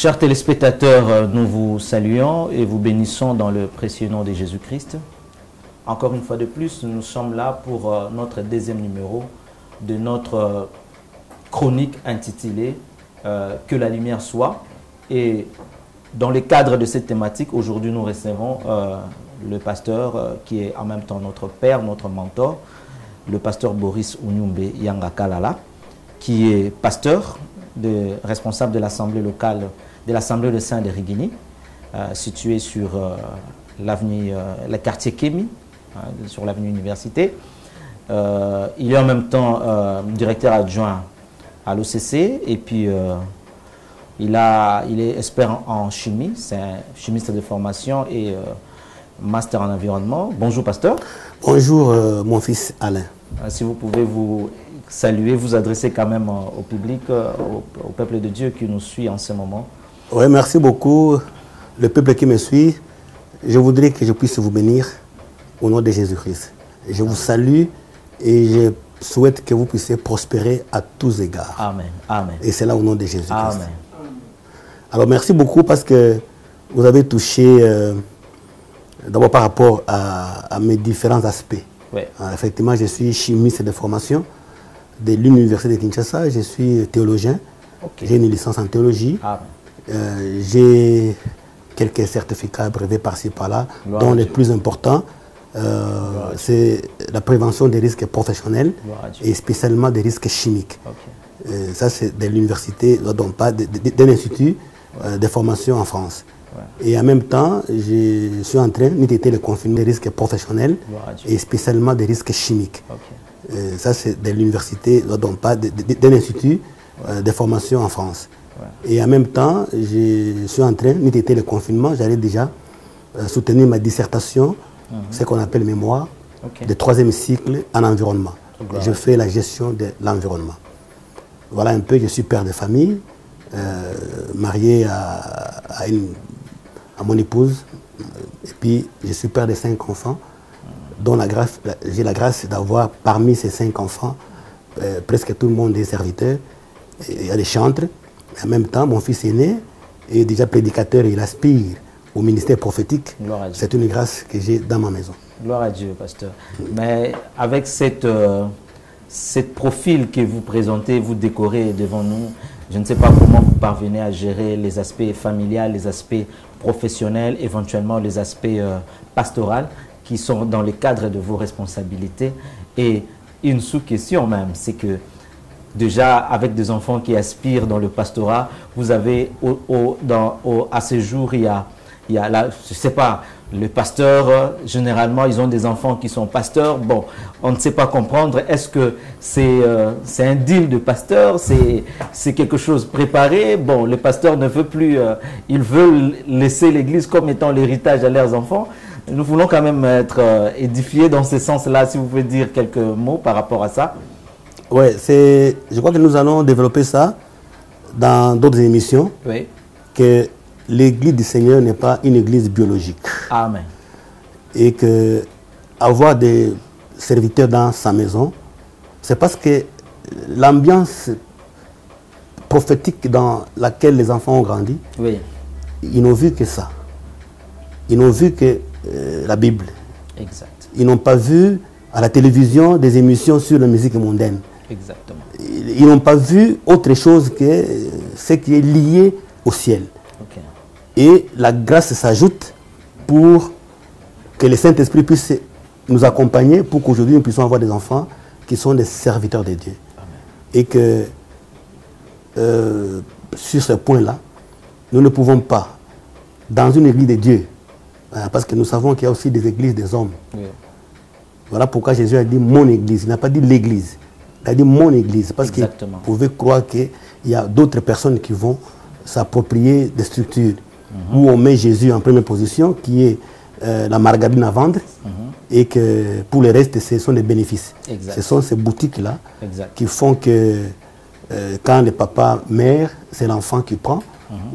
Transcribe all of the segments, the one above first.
Chers téléspectateurs, nous vous saluons et vous bénissons dans le précieux nom de Jésus-Christ. Encore une fois de plus, nous sommes là pour notre deuxième numéro de notre chronique intitulée « Que la lumière soit ». Et dans le cadre de cette thématique, aujourd'hui nous recevons le pasteur qui est en même temps notre père, notre mentor, le pasteur Boris Unyumbe Yangakalala, qui est pasteur, responsable de l'assemblée locale, de l'assemblée de Saint-Derigini, située sur l'avenue, le quartier Kémi, sur l'avenue Université. Il est en même temps directeur adjoint à l'OCC et puis il est expert en chimie, c'est un chimiste de formation et master en environnement. Bonjour pasteur. Bonjour mon fils Alain. Si vous pouvez vous saluer, vous adresser quand même au public, au peuple de Dieu qui nous suit en ce moment. Oui, merci beaucoup. Le peuple qui me suit, je voudrais que je puisse vous bénir au nom de Jésus-Christ. Je vous salue et je souhaite que vous puissiez prospérer à tous égards. Amen. Amen. Et c'est là au nom de Jésus-Christ. Amen. Alors merci beaucoup parce que vous avez touché d'abord par rapport à mes différents aspects. Oui. Effectivement, je suis chimiste de formation de l'Université de Kinshasa. Je suis théologien. Okay. J'ai une licence en théologie. J'ai quelques certificats brevets par-ci par-là, dont les plus importants, c'est la prévention des risques professionnels et spécialement des risques chimiques. Okay. Ça, c'est de l'université, d'un institut de formation en France. Ouais. Et en même temps, je suis en train d'étudier le confinement des risques professionnels et spécialement des risques chimiques. Okay. Ça, c'est de l'université, d'un institut de formation en France. Ouais. Et en même temps, je suis en train d'étudier le confinement. J'allais déjà soutenir ma dissertation, ce qu'on appelle mémoire, de 3e cycle en environnement. Je fais la gestion de l'environnement. Voilà un peu, je suis père de famille, marié à mon épouse, et puis je suis père de 5 enfants, dont j'ai la grâce d'avoir parmi ces 5 enfants, presque tout le monde est serviteur, il y a des chantres. En même temps, mon fils aîné est déjà prédicateur et il aspire au ministère prophétique. C'est une grâce que j'ai dans ma maison. Gloire à Dieu, pasteur. Mais avec cette profil que vous présentez, vous décorez devant nous, je ne sais pas comment vous parvenez à gérer les aspects familiaux, les aspects professionnels, éventuellement les aspects pastoraux qui sont dans le cadre de vos responsabilités. Et une sous-question même, c'est que déjà, avec des enfants qui aspirent dans le pastorat, vous avez, à ce jour, il y a là, je ne sais pas, le pasteur, généralement, ils ont des enfants qui sont pasteurs. Bon, on ne sait pas comprendre. Est-ce que c'est un deal de pasteur? C'est quelque chose préparé? Bon, le pasteur ne veut plus, ils veulent laisser l'église comme étant l'héritage à leurs enfants. Nous voulons quand même être édifiés dans ce sens-là. Si vous pouvez dire quelques mots par rapport à ça. Oui, je crois que nous allons développer ça dans d'autres émissions. Oui. Que l'église du Seigneur n'est pas une église biologique. Amen. Et que avoir des serviteurs dans sa maison, c'est parce que l'ambiance prophétique dans laquelle les enfants ont grandi, oui, ils n'ont vu que ça. Ils n'ont vu que la Bible. Exact. Ils n'ont pas vu à la télévision des émissions sur la musique mondaine. Exactement. Ils n'ont pas vu autre chose que ce qui est lié au ciel. Okay. Et la grâce s'ajoute pour que le Saint-Esprit puisse nous accompagner pour qu'aujourd'hui nous puissions avoir des enfants qui sont des serviteurs de Dieu. Amen. Et que sur ce point-là, nous ne pouvons pas, dans une église de Dieu, parce que nous savons qu'il y a aussi des églises des hommes. Oui. Voilà pourquoi Jésus a dit mon église, il n'a pas dit l'église, il a dit mon église, parce que vous pouvez croire qu'il y a d'autres personnes qui vont s'approprier des structures où on met Jésus en première position, qui est la margarine à vendre, et que pour le reste, ce sont des bénéfices. Exact. Ce sont ces boutiques-là qui font que quand le papa meurt, c'est l'enfant qui prend,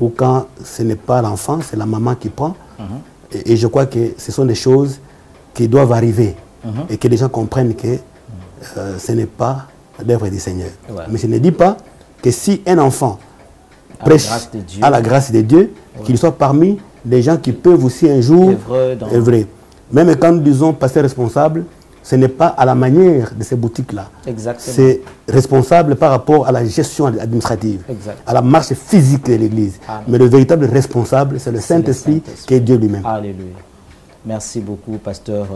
ou quand ce n'est pas l'enfant, c'est la maman qui prend. Et je crois que ce sont des choses qui doivent arriver et que les gens comprennent que ce n'est pas l'œuvre du Seigneur. Ouais. Mais je ne dis pas que si un enfant prêche à la grâce de Dieu, qu'il soit parmi les gens qui peuvent aussi un jour œuvrer. Même quand nous disons pasteur responsable, ce n'est pas à la manière de ces boutiques-là. C'est responsable par rapport à la gestion administrative, à la marche physique de l'Église. Mais le véritable responsable, c'est le Saint-Esprit qui est Dieu lui-même. Alléluia. Merci beaucoup, pasteur.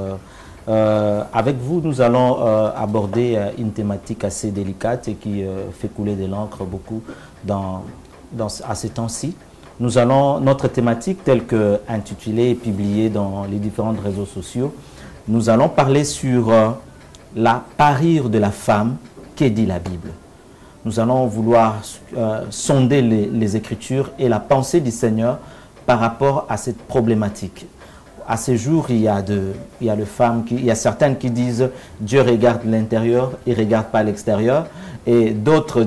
Avec vous, nous allons aborder une thématique assez délicate et qui fait couler de l'encre beaucoup à ces temps-ci. Nous allons, notre thématique telle que intitulée et publiée dans les différents réseaux sociaux, nous allons parler sur la parure de la femme qu'est dit la Bible. Nous allons vouloir sonder les Écritures et la pensée du Seigneur par rapport à cette problématique. À ce jour, il y a certaines qui disent Dieu regarde l'intérieur, il ne regarde pas l'extérieur. Et d'autres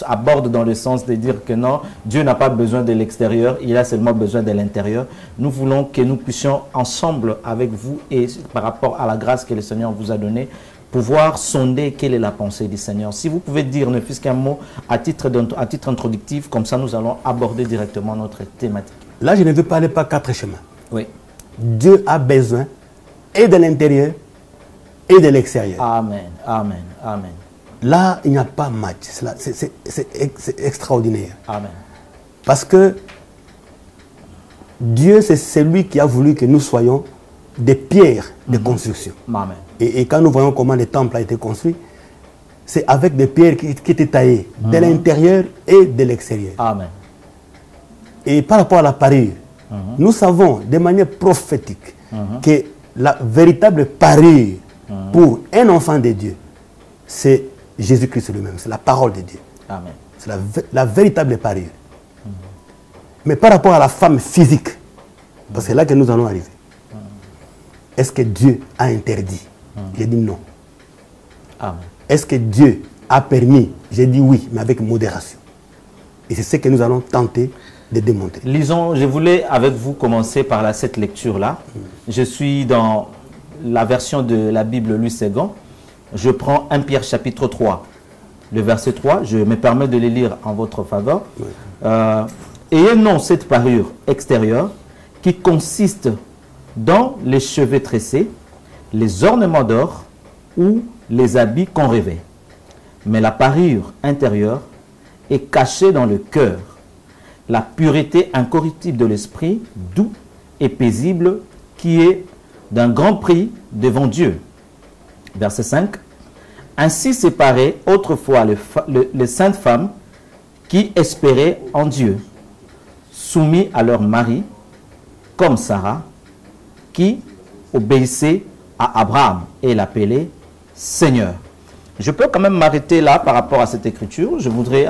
abordent dans le sens de dire que non, Dieu n'a pas besoin de l'extérieur, il a seulement besoin de l'intérieur. Nous voulons que nous puissions ensemble avec vous et par rapport à la grâce que le Seigneur vous a donnée, pouvoir sonder quelle est la pensée du Seigneur. Si vous pouvez dire ne fût-ce qu'un mot à titre introductif, comme ça nous allons aborder directement notre thématique. Là, je ne veux pas aller par 4 chemins. Oui. Dieu a besoin et de l'intérieur et de l'extérieur. Amen, amen, amen. Là, il n'y a pas match. C'est extraordinaire. Amen. Parce que Dieu, c'est celui qui a voulu que nous soyons des pierres de construction. Amen. Et quand nous voyons comment le temple a été construit, c'est avec des pierres qui étaient taillées de l'intérieur et de l'extérieur. Amen. Et par rapport à la parure, nous savons de manière prophétique que la véritable parure pour un enfant de Dieu, c'est Jésus-Christ lui-même, c'est la parole de Dieu. Amen. C'est la véritable parure. Mais par rapport à la femme physique, parce que c'est là que nous allons arriver, est-ce que Dieu a interdit? J'ai dit non. Est-ce que Dieu a permis? J'ai dit oui, mais avec modération. Et c'est ce que nous allons tenter de démontrer. Lisons, je voulais avec vous commencer par cette lecture-là. Je suis dans la version de la Bible Louis II. Je prends 1 Pierre chapitre 3, le verset 3. Je me permets de le lire en votre faveur. Ayez non cette parure extérieure qui consiste dans les cheveux tressés, les ornements d'or ou les habits qu'on revêt. Mais la parure intérieure est cachée dans le cœur, la pureté incorruptible de l'esprit, doux et paisible, qui est d'un grand prix devant Dieu. Verset 5. Ainsi séparées autrefois les saintes femmes qui espéraient en Dieu, soumis à leur mari, comme Sarah, qui obéissait à Abraham et l'appelait Seigneur. Je peux quand même m'arrêter là par rapport à cette écriture. Je voudrais...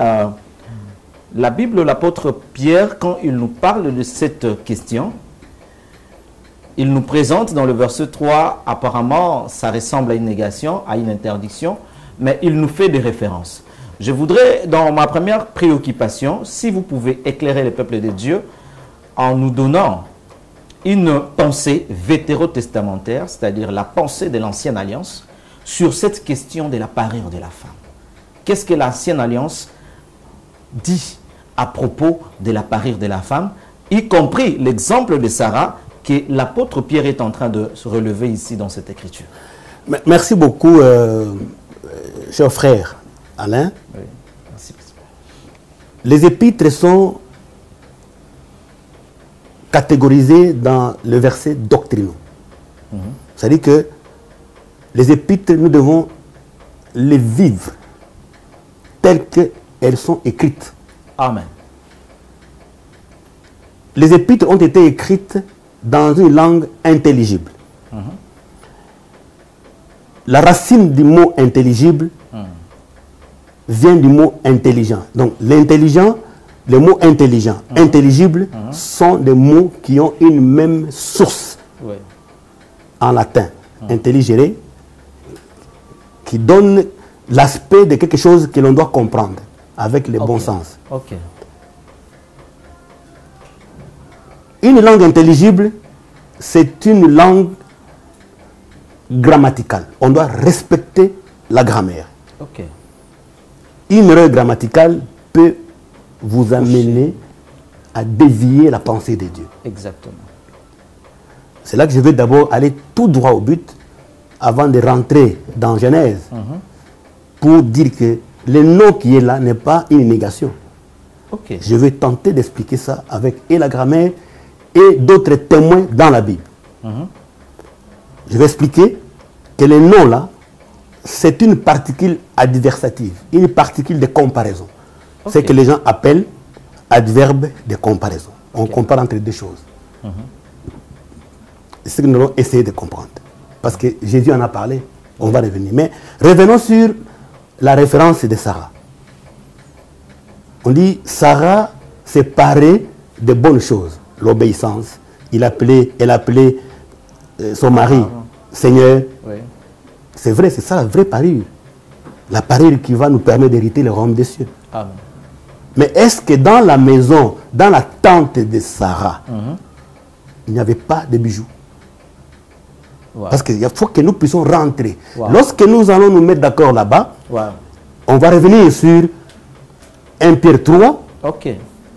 la Bible, l'apôtre Pierre, quand il nous parle de cette question, il nous présente dans le verset 3, apparemment, ça ressemble à une négation, à une interdiction, mais il nous fait des références. Je voudrais, dans ma première préoccupation, si vous pouvez éclairer le peuple de Dieu en nous donnant une pensée vétérotestamentaire, c'est-à-dire la pensée de l'Ancienne Alliance, sur cette question de la parure de la femme. Qu'est-ce que l'Ancienne Alliance dit à propos de la parure de la femme, y compris l'exemple de Sarah que l'apôtre Pierre est en train de se relever ici dans cette écriture. Merci beaucoup, cher frère Alain. Oui, merci. Les épîtres sont catégorisés dans le verset doctrinaux. C'est-à-dire que les épîtres, nous devons les vivre telles qu'elles sont écrites. Amen. Les épîtres ont été écrites dans une langue intelligible. La racine du mot intelligible vient du mot intelligent. Donc l'intelligent, le mot intelligent, intelligible sont des mots qui ont une même source en latin. Intelligere, qui donne l'aspect de quelque chose que l'on doit comprendre avec le bon sens. Une langue intelligible, c'est une langue grammaticale. On doit respecter la grammaire. Une erreur grammaticale peut vous amener à dévier la pensée de Dieu. Exactement. C'est là que je vais d'abord aller tout droit au but avant de rentrer dans Genèse pour dire que le nom qui est là n'est pas une négation. Okay. Je vais tenter d'expliquer ça avec et la grammaire et d'autres témoins dans la Bible. Je vais expliquer que le nom là, c'est une particule adversative, une particule de comparaison. C'est que les gens appellent adverbe de comparaison. On compare entre deux choses. C'est ce que nous allons essayer de comprendre. Parce que Jésus en a parlé, on va revenir. Mais revenons sur la référence de Sarah. On dit Sarah s'est parée de bonnes choses, l'obéissance. Elle appelait son mari Seigneur. Oui. C'est vrai, c'est ça la vraie parure. La parure qui va nous permettre d'hériter le royaume des cieux. Amen. Mais est-ce que dans la maison, dans la tente de Sarah, il n'y avait pas de bijoux? Parce qu'il faut que nous puissions rentrer. Lorsque nous allons nous mettre d'accord là-bas, on va revenir sur 1 Pierre 3.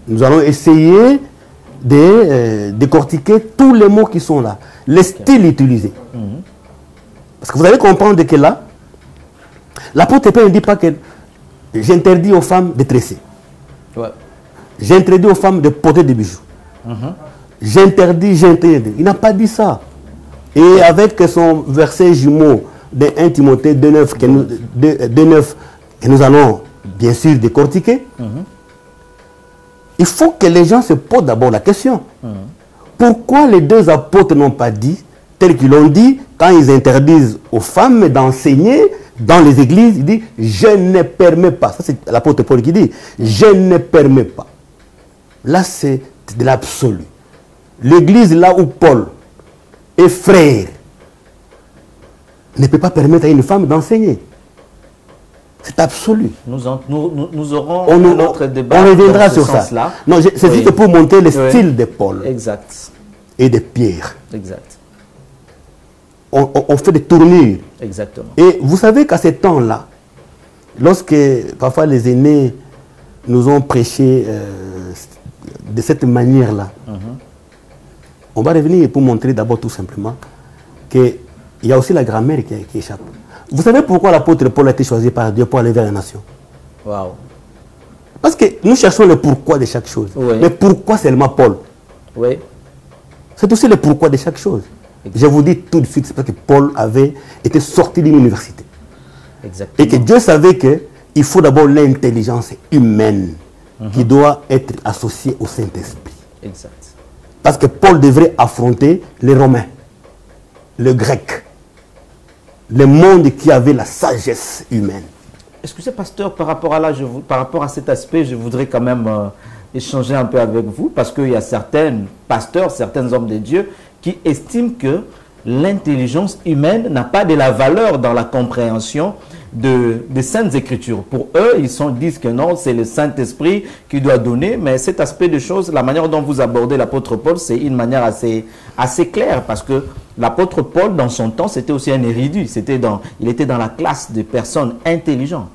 Nous allons essayer de décortiquer tous les mots qui sont là. Les styles utilisés. Parce que vous allez comprendre que là, l'apôtre Paul ne dit pas que j'interdis aux femmes de tresser. J'interdis aux femmes de porter des bijoux. J'interdis. Il n'a pas dit ça. Et avec son verset jumeau de 1 Timothée 2,9 que nous allons bien sûr décortiquer, il faut que les gens se posent d'abord la question. Pourquoi les deux apôtres n'ont pas dit, tel qu'ils l'ont dit, quand ils interdisent aux femmes d'enseigner dans les églises, ils disent, je ne permets pas. Ça, c'est l'apôtre Paul qui dit, je ne permets pas. Là, c'est de l'absolu. L'église, là où Paul est frère, ne peut pas permettre à une femme d'enseigner. C'est absolu. Nous aurons notre débat. On reviendra sur ça. Non, c'est juste pour montrer le style de Paul. Exact. Et de Pierre. Exact. On fait des tournures. Exactement. Et vous savez qu'à ce temps-là, lorsque parfois les aînés nous ont prêché de cette manière-là, on va revenir pour montrer d'abord tout simplement qu'il y a aussi la grammaire qui échappe. Vous savez pourquoi l'apôtre Paul a été choisi par Dieu pour aller vers les nations? Parce que nous cherchons le pourquoi de chaque chose. Mais pourquoi seulement Paul? C'est aussi le pourquoi de chaque chose. Je vous dis tout de suite, c'est parce que Paul avait été sorti d'une université. Et que Dieu savait qu'il faut d'abord l'intelligence humaine qui doit être associée au Saint-Esprit. Parce que Paul devrait affronter les Romains, les Grecs, le monde qui avait la sagesse humaine. Excusez, pasteur, par rapport à cet aspect, je voudrais quand même échanger un peu avec vous, parce qu'il y a certains pasteurs, certains hommes de Dieu, qui estiment que l'intelligence humaine n'a pas de la valeur dans la compréhension des Saintes Écritures. Pour eux, ils disent que non, c'est le Saint-Esprit qui doit donner, mais cet aspect de choses, la manière dont vous abordez l'apôtre Paul, c'est une manière assez claire, parce que l'apôtre Paul, dans son temps, c'était aussi un érudit, il était dans la classe des personnes intelligentes.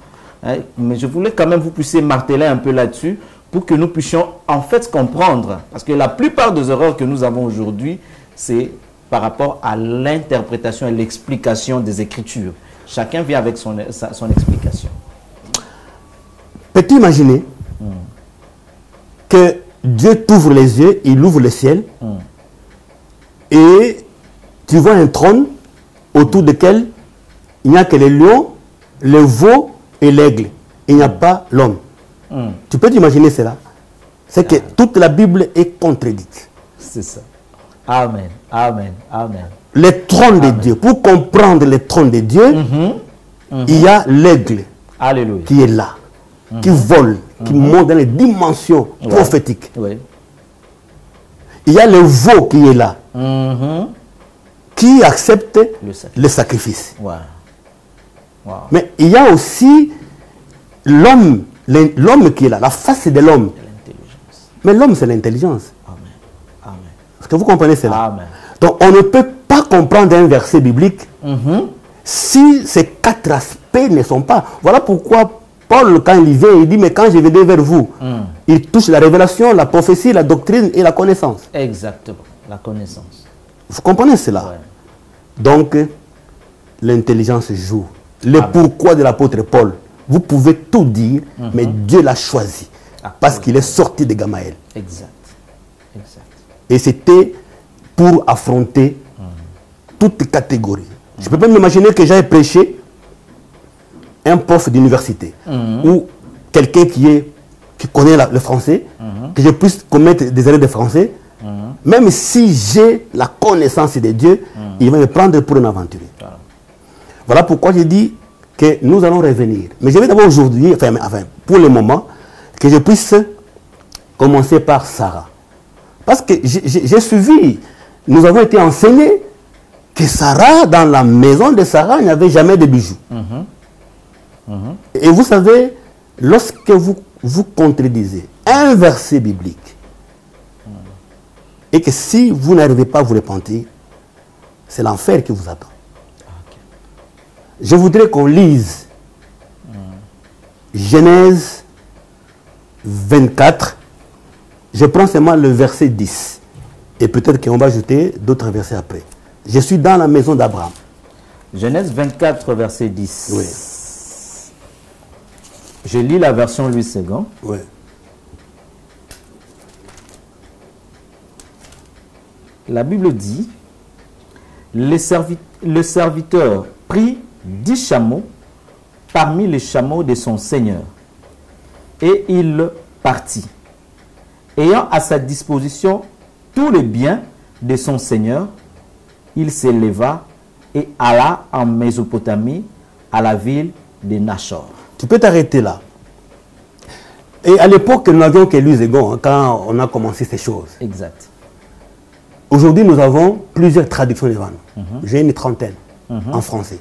Mais je voulais quand même vous puissiez marteler un peu là-dessus, pour que nous puissions en fait comprendre, parce que la plupart des erreurs que nous avons aujourd'hui, c'est par rapport à l'interprétation et l'explication des Écritures. Chacun vient avec son explication. Peux-tu imaginer que Dieu t'ouvre les yeux, il ouvre le ciel, et tu vois un trône autour duquel il n'y a que les lions, le veau et l'aigle. Il n'y a pas l'homme. Tu peux t'imaginer cela? C'est que toute la Bible est contredite. C'est ça. Amen, amen, amen. Le trône de Dieu. Pour comprendre le trône de Dieu, il y a l'aigle qui est là, qui vole, qui monte dans les dimensions prophétiques. Il y a le veau qui est là, qui accepte le sacrifice. Mais il y a aussi l'homme qui est là, la face de l'homme. Mais l'homme, c'est l'intelligence. Est-ce que vous comprenez cela? Amen. Donc, on ne peut pas comprendre un verset biblique si ces quatre aspects ne sont pas. Voilà pourquoi Paul, quand il vient, il dit, mais quand je viendrai vers vous, il touche la révélation, la prophétie, la doctrine et la connaissance. Exactement, la connaissance. Vous comprenez cela? Ouais. Donc, l'intelligence joue. Le pourquoi de l'apôtre Paul, vous pouvez tout dire, mais Dieu l'a choisi. Parce qu'il est sorti de Gamaël. Exact. Exact. Et c'était pour affronter toutes catégories. Je peux pas m'imaginer que j'aille prêcher un prof d'université ou quelqu'un qui connaît le français, que je puisse commettre des erreurs de français, même si j'ai la connaissance de Dieu, il va me prendre pour un aventurier. Voilà pourquoi je dis que nous allons revenir. Mais je vais d'abord aujourd'hui, enfin, pour le moment, que je puisse commencer par Sarah. Parce que j'ai suivi, nous avons été enseignés que Sarah, dans la maison de Sarah, il n'y avait jamais de bijoux. Et vous savez, lorsque vous contredisez un verset biblique, et que si vous n'arrivez pas à vous repentir, c'est l'enfer qui vous attend. Je voudrais qu'on lise Genèse 24. Je prends seulement le verset 10. Et peut-être qu'on va ajouter d'autres versets après. Je suis dans la maison d'Abraham. Genèse 24, verset 10. Oui. Je lis la version Louis II. Oui. La Bible dit, le serviteur prit 10 chameaux parmi les chameaux de son Seigneur, et il partit, ayant à sa disposition tous les biens de son Seigneur. Il s'éleva et alla en Mésopotamie, à la ville de Nachor. Tu peux t'arrêter là. Et à l'époque, nous n'avions que Louis II quand on a commencé ces choses. Exact. Aujourd'hui, nous avons plusieurs traductions devant nous. J'ai une trentaine en français.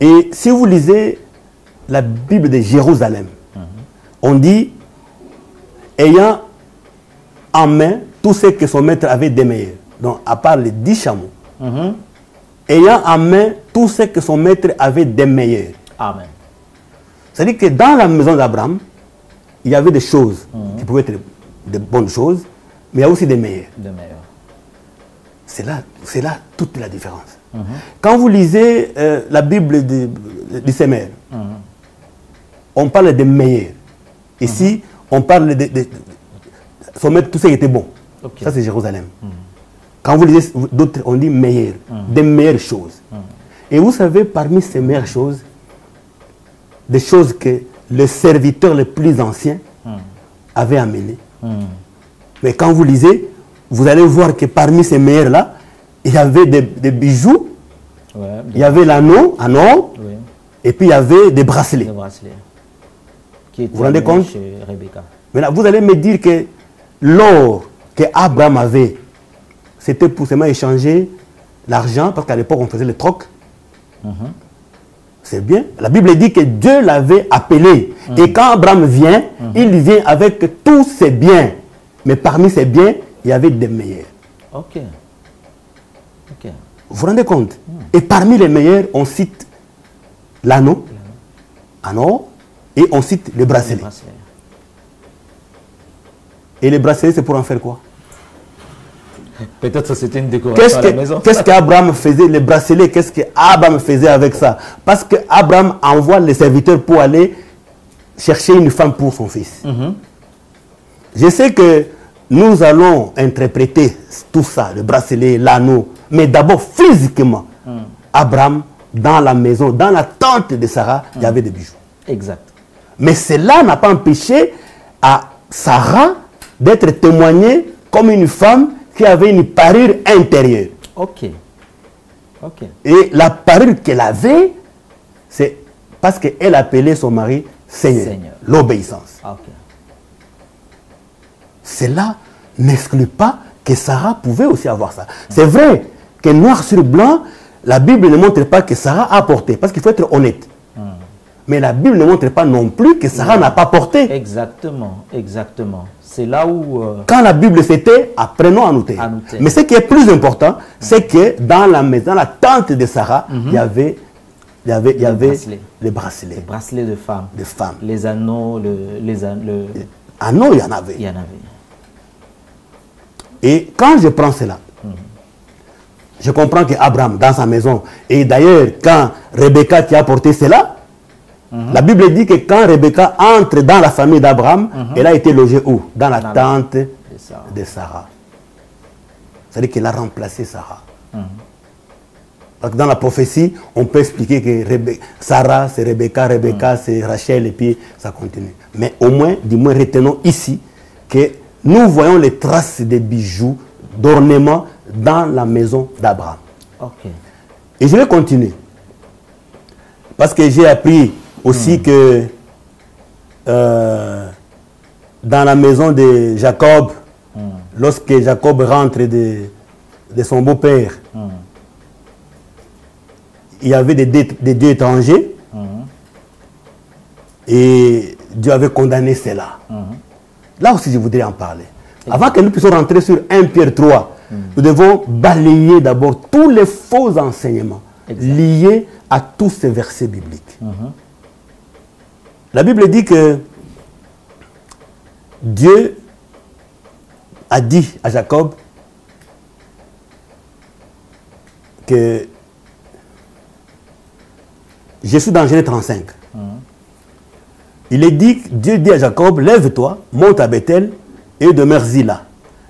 Et si vous lisez la Bible de Jérusalem, on dit, ayant en main tout ce que son maître avait de meilleur. Donc, à part les 10 chameaux, ayant en main tout ce que son maître avait de meilleur. Amen. C'est-à-dire que dans la maison d'Abraham, il y avait des choses qui pouvaient être de bonnes choses, mais il y a aussi des meilleures. C'est là toute la différence. Quand vous lisez la Bible du Seigneur, on parle des meilleurs. Ici, on parle de son maître, tout ce qui était bon. Ça, c'est Jérusalem. Quand vous lisez d'autres, on dit meilleurs, des meilleures choses. Et vous savez, parmi ces meilleures choses, des choses que le serviteur le plus ancien avait amenées. Mais quand vous lisez, vous allez voir que parmi ces meilleurs-là, il y avait des bijoux, il y avait l'anneau en or, et puis il y avait des bracelets. Vous vous rendez compte? Maintenant, vous allez me dire que l'or qu'Abraham avait, c'était pour seulement échanger l'argent, parce qu'à l'époque on faisait le troc. C'est bien. La Bible dit que Dieu l'avait appelé. Et quand Abraham vient, il vient avec tous ses biens. Mais parmi ses biens, il y avait des meilleurs. Ok. Vous vous rendez compte? Et parmi les meilleurs, on cite l'anneau en or et on cite le bracelet. Et le bracelet, c'est pour en faire quoi? Peut-être que c'était une décoration à la maison. Qu'est-ce qu'Abraham faisait? Le bracelet, qu'est-ce qu'Abraham faisait avec ça? Parce qu'Abraham envoie les serviteurs pour aller chercher une femme pour son fils. Je sais que nous allons interpréter tout ça, le bracelet, l'anneau, mais d'abord physiquement, Abraham, dans la maison, dans la tente de Sarah, il y avait des bijoux. Exact. Mais cela n'a pas empêché à Sarah d'être témoignée comme une femme qui avait une parure intérieure. Et la parure qu'elle avait, c'est parce qu'elle appelait son mari Seigneur. L'obéissance. Cela n'exclut pas que Sarah pouvait aussi avoir ça. C'est vrai que noir sur blanc, la Bible ne montre pas que Sarah a porté, parce qu'il faut être honnête. Mais la Bible ne montre pas non plus que Sarah n'a pas porté. Exactement. C'est là où... Quand la Bible c'était, apprenons à noter. Mais ce qui est plus important, c'est que dans la maison, dans la tente de Sarah, il y avait il y avait les bracelets. Les bracelets de femmes. De femmes. Les anneaux, anneaux, il y en avait. Il y en avait. Et quand je prends cela, je comprends qu'Abraham, dans sa maison, et d'ailleurs, quand Rebecca qui a apporté cela, la Bible dit que quand Rebecca entre dans la famille d'Abraham, elle a été logée où? Dans la tente de Sarah. C'est-à-dire qu'elle a remplacé Sarah. Donc dans la prophétie, on peut expliquer que Sarah, c'est Rebecca, Rebecca, c'est Rachel, et puis ça continue. Mais au moins, du moins, retenons ici que nous voyons les traces des bijoux, d'ornements dans la maison d'Abraham. Okay. Et je vais continuer. Parce que j'ai appris aussi que dans la maison de Jacob, lorsque Jacob rentre de son beau-père, il y avait des dieux étrangers et Dieu avait condamné cela. Là aussi, je voudrais en parler. Avant que nous puissions rentrer sur 1 Pierre 3, nous devons balayer d'abord tous les faux enseignements liés à tous ces versets bibliques. La Bible dit que Dieu a dit à Jacob que je suis dans Genèse 35. Il est dit, Dieu dit à Jacob, lève-toi, monte à Bethel et demeure-y là.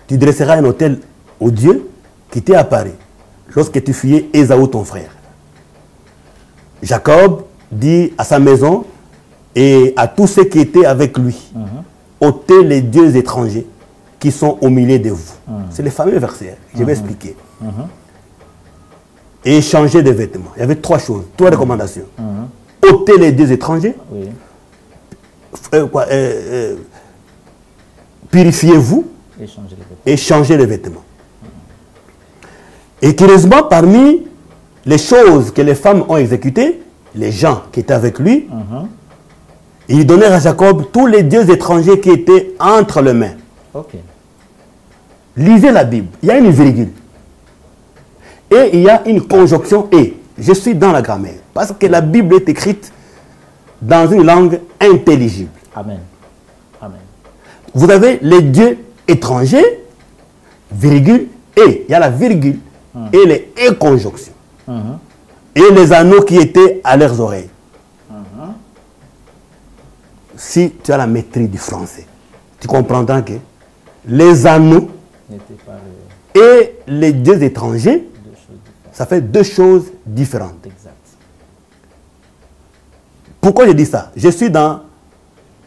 Tu dresseras un autel au Dieu qui t'est apparu lorsque tu fuyais Ésaü ton frère. Jacob dit à sa maison et à tous ceux qui étaient avec lui, ôtez les dieux étrangers qui sont au milieu de vous. C'est les fameux versets, je vais expliquer. Et changer de vêtements. Il y avait 3 choses, 3 recommandations. Ôtez les dieux étrangers. Purifiez-vous et changez les vêtements. Et curieusement, parmi les choses que les femmes ont exécutées, les gens qui étaient avec lui, ils donnèrent à Jacob tous les dieux étrangers qui étaient entre les mains. Lisez la Bible, il y a une virgule. Et il y a une conjonction et. Je suis dans la grammaire. Parce que la Bible est écrite dans une langue intelligible. Amen. Amen. Vous avez les dieux étrangers, virgule, et. Il y a la virgule et les et conjonctions. Et les anneaux qui étaient à leurs oreilles. Si tu as la maîtrise du français, tu comprendras que les anneaux et les dieux étrangers, ça fait 2 choses différentes. Exact. Pourquoi je dis ça? Je suis dans...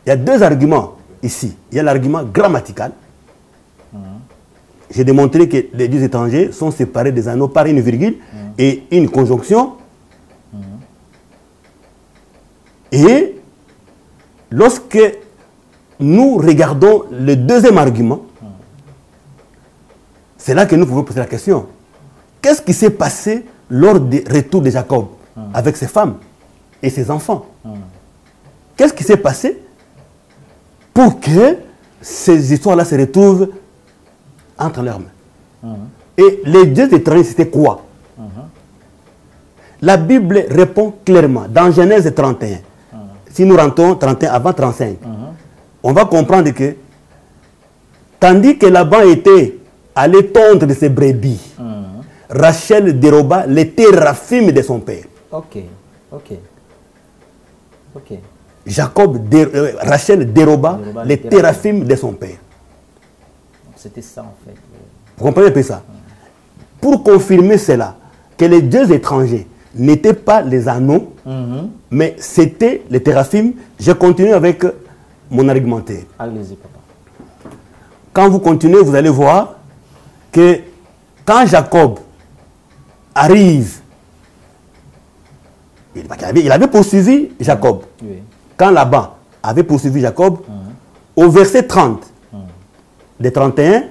Il y a 2 arguments ici. Il y a l'argument grammatical. J'ai démontré que les dieux étrangers sont séparés des anneaux par une virgule et une conjonction. Et lorsque nous regardons le 2e argument, c'est là que nous pouvons poser la question. Qu'est-ce qui s'est passé lors du retour de Jacob avec ses femmes et ses enfants? Qu'est-ce qui s'est passé pour que ces histoires-là se retrouvent entre leurs mains? Et les dieux étrangers, c'était quoi? La Bible répond clairement dans Genèse 31. Si nous rentrons 31 avant 35, on va comprendre que tandis que Laban était allé tondre de ses brebis, Rachel déroba les théraphim de son père. Rachel déroba les théraphim de son père. C'était ça en fait. Vous comprenez un peu ça? Pour confirmer cela, que les dieux étrangers n'étaient pas les anneaux, mais c'était les théraphim, je continue avec mon argumentaire. Allez-y, papa. Quand vous continuez, vous allez voir que quand Jacob arrive, il avait poursuivi Jacob. Quand Laban avait poursuivi Jacob, au verset 30 de 31,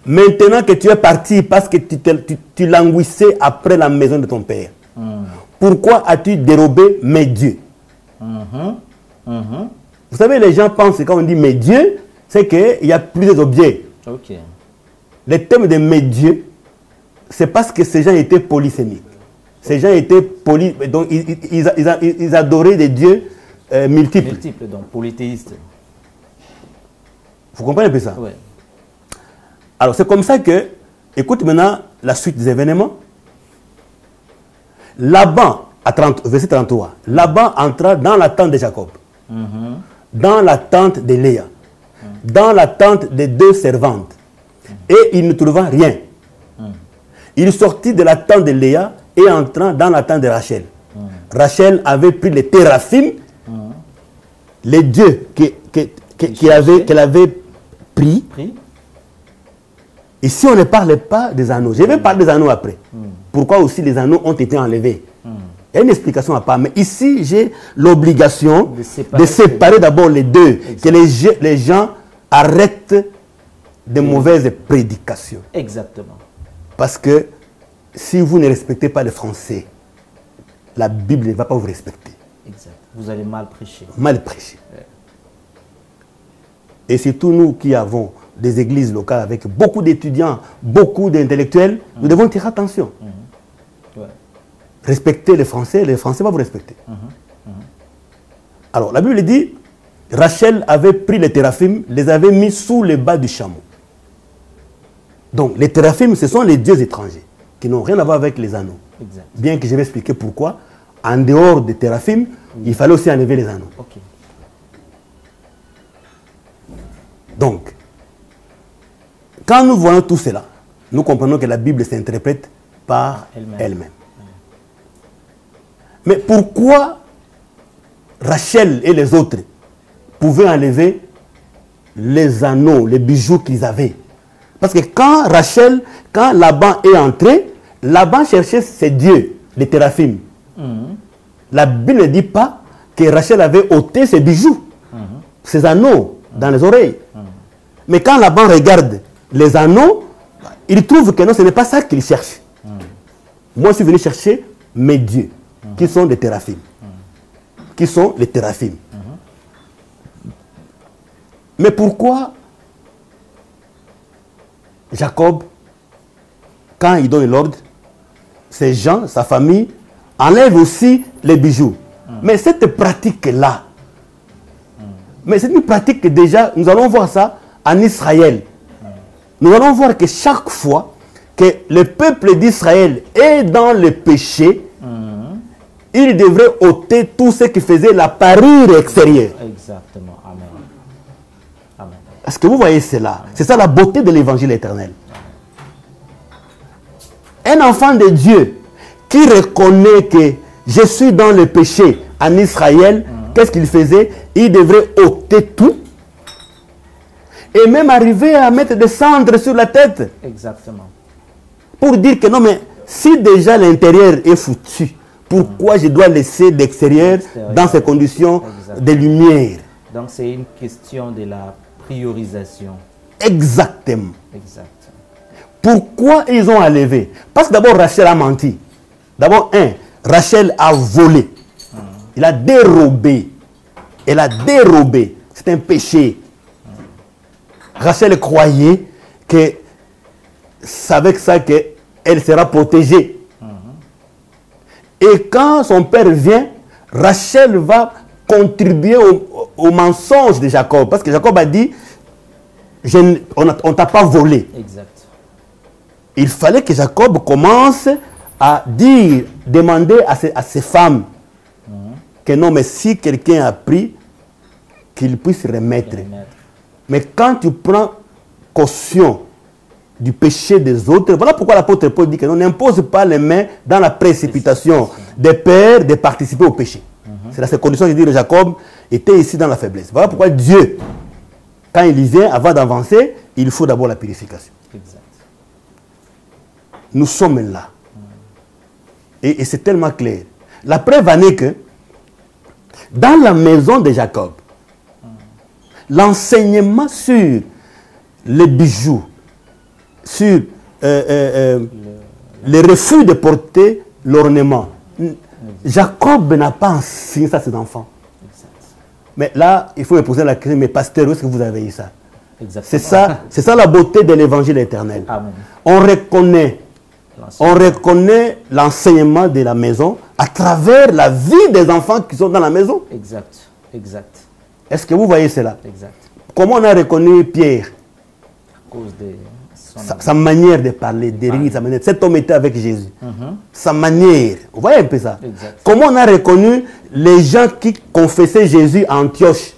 maintenant que tu es parti parce que tu languissais après la maison de ton père, pourquoi as-tu dérobé mes dieux? Vous savez, les gens pensent que quand on dit mes dieux, c'est qu'il y a plusieurs objets. Le thème de mes dieux, c'est parce que ces gens étaient polysémiques. Ces gens étaient polis, donc ils adoraient des dieux multiples. Multiples, donc polythéistes. Vous comprenez un peu ça? Oui. Alors c'est comme ça que, écoute maintenant la suite des événements. Laban, verset 33, Laban entra dans la tente de Jacob, dans la tente de Léa, dans la tente des deux servantes, et il ne trouva rien. Il sortit de la tente de Léa et entra dans la tente de Rachel. Rachel avait pris les téraphim, les dieux qu'elle avait pris. Ici, on ne parlait pas des anneaux. Je vais parler des anneaux après. Pourquoi aussi les anneaux ont été enlevés. Il y a une explication à part. Mais ici, j'ai l'obligation de séparer d'abord les deux. Exactement. Que les gens arrêtent de mauvaises prédications. Exactement. Parce que si vous ne respectez pas le français, la Bible ne va pas vous respecter. Exact. Vous allez mal prêcher. Mal prêcher. Ouais. Et surtout nous qui avons des églises locales avec beaucoup d'étudiants, beaucoup d'intellectuels, nous devons tirer attention. Ouais. Respectez les Français vont vous respecter. Alors, la Bible dit, Rachel avait pris les téraphim, les avait mis sous les bas du chameau. Donc, les téraphim, ce sont les dieux étrangers, qui n'ont rien à voir avec les anneaux. Exact. Bien que je vais expliquer pourquoi, en dehors des téraphim, il fallait aussi enlever les anneaux. Okay. Donc, quand nous voyons tout cela, nous comprenons que la Bible s'interprète par elle-même. Mais pourquoi Rachel et les autres pouvaient enlever les anneaux, les bijoux qu'ils avaient? Parce que quand Laban est entré, Laban cherchait ses dieux, les téraphim. La Bible ne dit pas que Rachel avait ôté ses bijoux, ses anneaux dans les oreilles. Mais quand Laban regarde les anneaux, il trouve que non, ce n'est pas ça qu'il cherche. Moi, je suis venu chercher mes dieux, qui sont les téraphim. Qui sont les téraphim. Mais pourquoi Jacob, quand il donne l'ordre, ses gens, sa famille, enlèvent aussi les bijoux? Mais cette pratique-là, mais c'est une pratique que déjà, nous allons voir ça en Israël. Nous allons voir que chaque fois que le peuple d'Israël est dans le péché, il devrait ôter tout ce qui faisait la parure extérieure. Exactement. Amen. Amen. Est-ce que vous voyez cela? C'est ça la beauté de l'évangile éternel. Un enfant de Dieu qui reconnaît que je suis dans le péché en Israël, qu'est-ce qu'il faisait? Il devrait ôter tout. Et même arriver à mettre des cendres sur la tête. Exactement. Pour dire que non, mais si déjà l'intérieur est foutu, pourquoi je dois laisser l'extérieur dans ces conditions de lumière? Donc c'est une question de la priorisation. Exactement. Exact. Pourquoi ils ont enlevé? Parce que d'abord Rachel a menti. D'abord, Rachel a volé. Il a dérobé. Elle a dérobé. C'est un péché. Rachel croyait que c'est avec ça qu'elle sera protégée. Et quand son père vient, Rachel va contribuer au mensonge de Jacob. Parce que Jacob a dit, on ne t'a pas volé. Exact. Il fallait que Jacob commence à demander à ses femmes que non, mais si quelqu'un a pris, qu'il puisse remettre. Mais quand tu prends caution du péché des autres, voilà pourquoi l'apôtre Paul dit que non, n'impose pas les mains dans la précipitation des pères de participer au péché. C'est dans ces conditions que je dis que Jacob était ici dans la faiblesse. Voilà pourquoi Dieu, quand il y vient, avant d'avancer, il faut d'abord la purification. Exact. Nous sommes là. Et c'est tellement clair. La preuve en est que dans la maison de Jacob, l'enseignement sur les bijoux, sur le refus de porter l'ornement, Jacob n'a pas enseigné ça à ses enfants. Mais là, il faut me poser la question, mais pasteur, où est-ce que vous avez eu ça? C'est ça la beauté de l'évangile éternel. Amen. On reconnaît On reconnaît l'enseignement de la maison à travers la vie des enfants qui sont dans la maison. Exact, exact. Est-ce que vous voyez cela? Exact. Comment on a reconnu Pierre? À cause de sa manière de parler, de rire, sa manière. Cet homme était avec Jésus. Sa manière. Vous voyez un peu ça? Exact. Comment on a reconnu les gens qui confessaient Jésus à Antioche?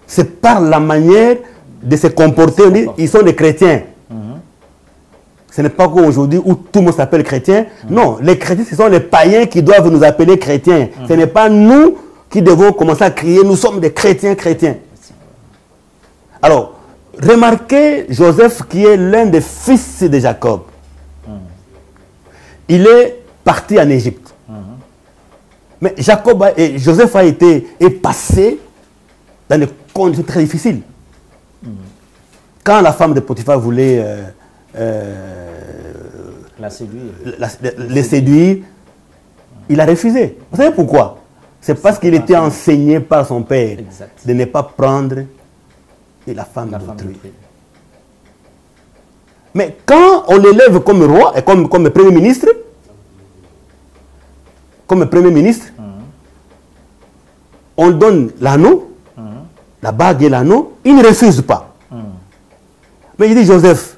C'est par la manière de se comporter. Ils sont des chrétiens. Ce n'est pas comme aujourd'hui où tout le monde s'appelle chrétien. Non, les chrétiens, ce sont les païens qui doivent nous appeler chrétiens. Ce n'est pas nous qui devons commencer à crier, nous sommes des chrétiens, chrétiens. Alors, remarquez Joseph qui est l'un des fils de Jacob. Il est parti en Égypte. Mais Joseph est passé dans des conditions très difficiles. Quand la femme de Potiphar voulait les séduire, il a refusé. Vous savez pourquoi? C'est parce qu'il était enseigné par son père de ne pas prendre la femme d'autrui. Mais quand on l'élève comme roi et comme premier ministre, on donne l'anneau, la bague et l'anneau, il ne refuse pas. Mais il dit, Joseph,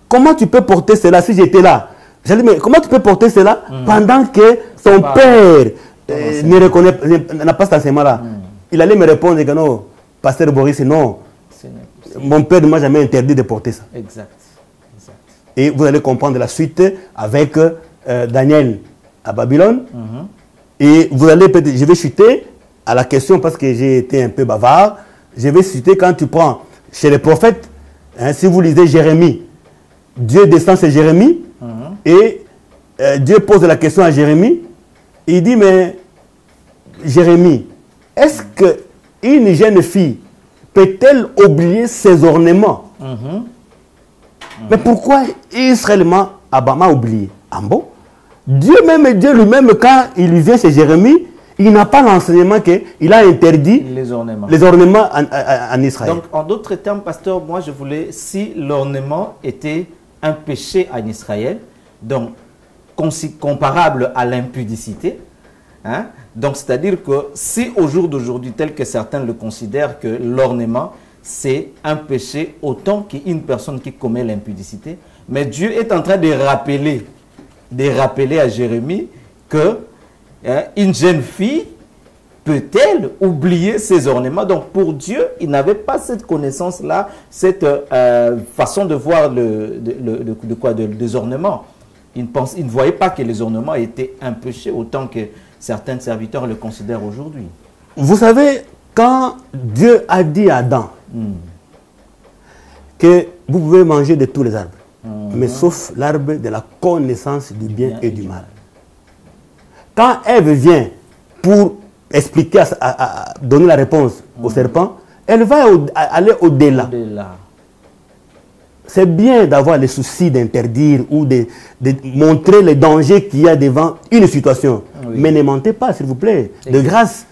comment tu peux porter cela si j'étais là? J'ai dit, mais comment tu peux porter cela pendant que ton père n'a pas cet enseignement-là? Il allait me répondre que non, pasteur Boris, non. Mon père ne m'a jamais interdit de porter ça. Exact. Et vous allez comprendre la suite avec Daniel à Babylone. Et vous allez peut-être, je vais chuter à la question parce que j'ai été un peu bavard. Je vais chuter quand tu prends chez les prophètes, si vous lisez Jérémie, Dieu descend chez Jérémie et Dieu pose la question à Jérémie. Il dit, mais Jérémie, est-ce qu'une jeune fille peut-elle oublier ses ornements? Mais pourquoi Israël m'a oublié? Ah bon? Dieu lui-même, quand il vient chez Jérémie, il n'a pas l'enseignement qu'il a interdit les ornements en Israël. Donc, en d'autres termes, pasteur, moi je voulais, si l'ornement était un péché en Israël, donc comparable à l'impudicité, hein, donc c'est-à-dire que si au jour d'aujourd'hui, tel que certains le considèrent, que l'ornement c'est un péché autant qu'une personne qui commet l'impudicité, mais Dieu est en train de rappeler à Jérémie que une jeune fille peut-elle oublier ses ornements? Donc pour Dieu, il n'avait pas cette connaissance-là, cette façon de voir des ornements. Il ne voyait pas que les ornements étaient un péché autant que certains serviteurs le considèrent aujourd'hui. Vous savez, quand Dieu a dit à Adam que vous pouvez manger de tous les arbres, mais sauf l'arbre de la connaissance du bien et du mal. Quand Ève vient pour expliquer, donner la réponse au serpent, elle va aller au-delà. C'est bien d'avoir les soucis d'interdire ou de montrer les dangers qu'il y a devant une situation. Mais ne mentez pas, s'il vous plaît. De grâce,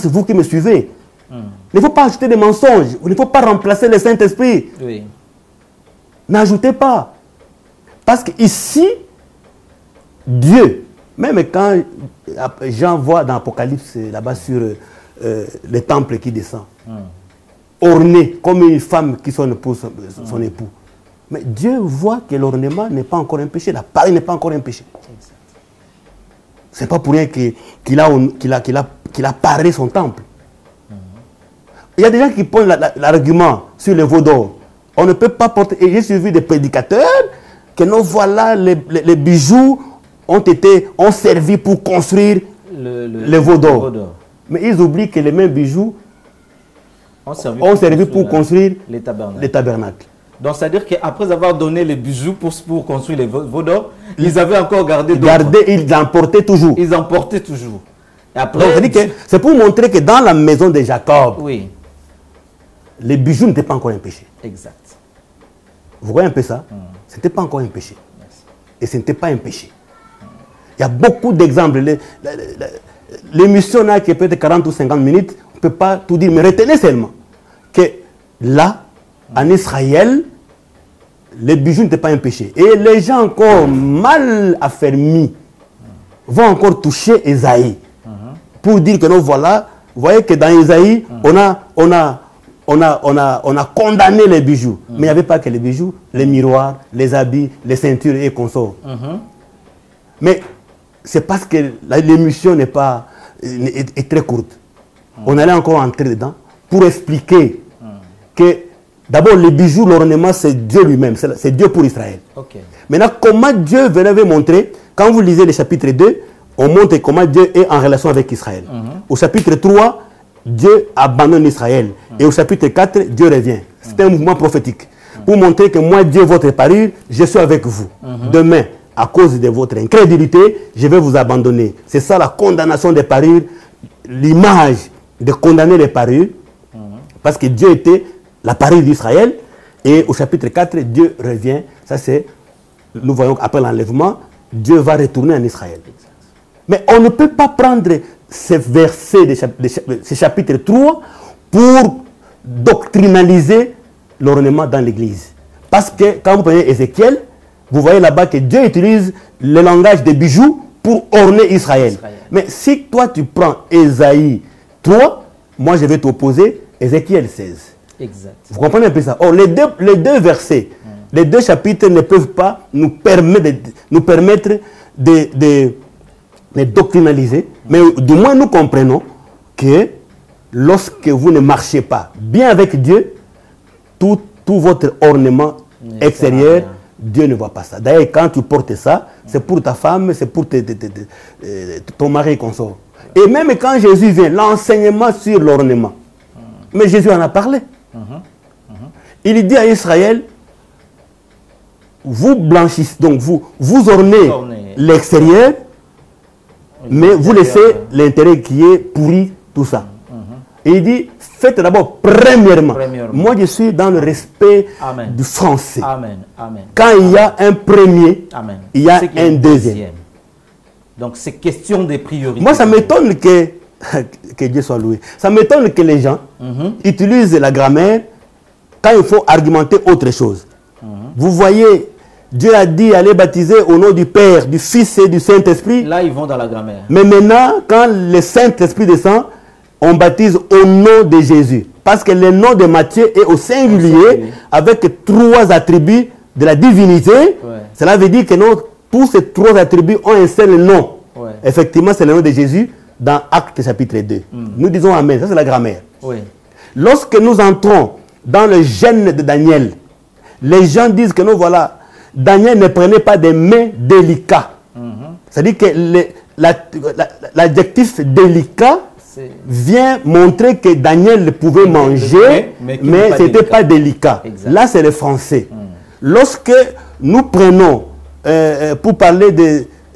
vous qui me suivez. Il ne faut pas ajouter des mensonges. Il ne faut pas remplacer le Saint-Esprit. N'ajoutez pas. Parce qu'ici, Dieu, même quand Jean voit dans l'Apocalypse, là-bas sur le temple qui descend, orné comme une femme qui sonne pour son époux. Mais Dieu voit que l'ornement n'est pas encore un péché, la parole n'est pas encore un péché. Ce n'est pas pour rien qu'il a paré son temple. Il y a des gens qui posent l'argument sur le veau d'or. On ne peut pas porter. Et j'ai suivi des prédicateurs que non, voilà, les bijoux ont servi pour construire le veau d'or. Mais ils oublient que les mêmes bijoux ont servi pour construire les tabernacles. Donc, c'est-à-dire qu'après avoir donné les bijoux pour construire les veaux d'or, ils avaient encore gardé d'autres. Ils en portaient toujours. Ils en portaient toujours. C'est pour montrer que dans la maison de Jacob, les bijoux n'étaient pas encore un péché. Exact. Vous voyez un peu ça? Ce n'était pas encore un péché. Et ce n'était pas un péché. Il y a beaucoup d'exemples. L'émission là qui est peut-être 40 ou 50 minutes, on ne peut pas tout dire, mais retenez seulement que là, en Israël, les bijoux n'étaient pas un péché. Et les gens encore mal affermis vont encore toucher Ésaïe pour dire que non, voilà, vous voyez que dans Ésaïe, on a condamné les bijoux. Mais il n'y avait pas que les bijoux, les miroirs, les habits, les ceintures et consorts. Mais c'est parce que l'émission est très courte. On allait encore entrer dedans pour expliquer que d'abord les bijoux, l'ornement, c'est Dieu lui-même, c'est Dieu pour Israël. Maintenant, comment Dieu venait montrer, quand vous lisez le chapitre 2, on montre comment Dieu est en relation avec Israël. Au chapitre 3, Dieu abandonne Israël. Et au chapitre 4, Dieu revient. C'est un mouvement prophétique. Pour montrer que moi, Dieu, votre parure, je suis avec vous. Demain, à cause de votre incrédulité, je vais vous abandonner. C'est ça la condamnation des parures, l'image de condamner les parures. Parce que Dieu était la parure d'Israël. Et au chapitre 4, Dieu revient. Ça, c'est, nous voyons après l'enlèvement, Dieu va retourner en Israël. Mais on ne peut pas prendre ces versets de ce chapitre 3 pour doctrinaliser l'ornement dans l'église. Parce que quand vous prenez Ézéchiel, vous voyez là-bas que Dieu utilise le langage des bijoux pour orner Israël. Mais si toi tu prends Ésaïe 3, moi je vais t'opposer Ézéchiel 16. Exact. Vous comprenez un peu ça? Or, les deux versets, les deux chapitres ne peuvent pas nous permettre de doctrinaliser, mais du moins nous comprenons que lorsque vous ne marchez pas bien avec Dieu, tout votre ornement extérieur, Dieu ne voit pas ça. D'ailleurs, quand tu portes ça, c'est pour ta femme, c'est pour ton mari et consort. Et même quand Jésus vient, l'enseignement sur l'ornement, mais Jésus en a parlé. Il dit à Israël, vous blanchissez, donc vous ornez l'extérieur, mais vous laissez l'intérieur qui est pourri, tout ça. Et il dit, faites d'abord premièrement. Moi, je suis dans le respect du français. Quand il y a un premier, il y a un deuxième. Donc, c'est question des priorités. Moi, ça m'étonne que Dieu soit loué. Ça m'étonne que les gens utilisent la grammaire quand il faut argumenter autre chose. Vous voyez, Dieu a dit allez baptiser au nom du Père, du Fils et du Saint-Esprit. Là, ils vont dans la grammaire. Mais maintenant, quand le Saint-Esprit descend, on baptise au nom de Jésus. Parce que le nom de Matthieu est au singulier avec trois attributs de la divinité. Cela veut dire que tous ces trois attributs ont un seul nom. Effectivement, c'est le nom de Jésus dans Actes chapitre 2. Nous disons Amen. Ça, c'est la grammaire. Lorsque nous entrons dans le gène de Daniel, les gens disent que nous, voilà, Daniel ne prenait pas des mets délicats. C'est-à-dire que l'adjectif délicat vient montrer que Daniel pouvait manger, mais ce n'était pas délicat. Là, c'est le français. Lorsque nous prenons, pour parler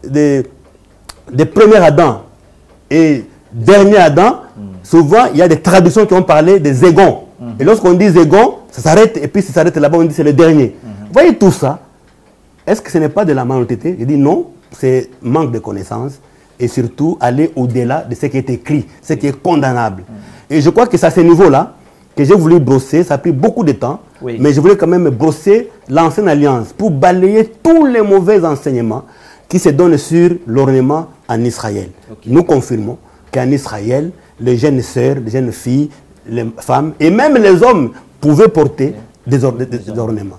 de premier Adam et dernier Adam, souvent, il y a des traductions qui ont parlé des égons. Et lorsqu'on dit égons, ça s'arrête, et puis ça s'arrête là-bas, on dit c'est le dernier. Vous voyez tout ça? Est-ce que ce n'est pas de la malhonnêteté? Je dis non, c'est manque de connaissances et surtout aller au-delà de ce qui est écrit, ce qui est condamnable. Et je crois que c'est à ce niveau-là que j'ai voulu brosser, ça a pris beaucoup de temps, mais je voulais quand même brosser l'ancienne alliance pour balayer tous les mauvais enseignements qui se donnent sur l'ornement en Israël. Nous confirmons qu'en Israël, les jeunes sœurs, les jeunes filles, les femmes et même les hommes pouvaient porter des ornements.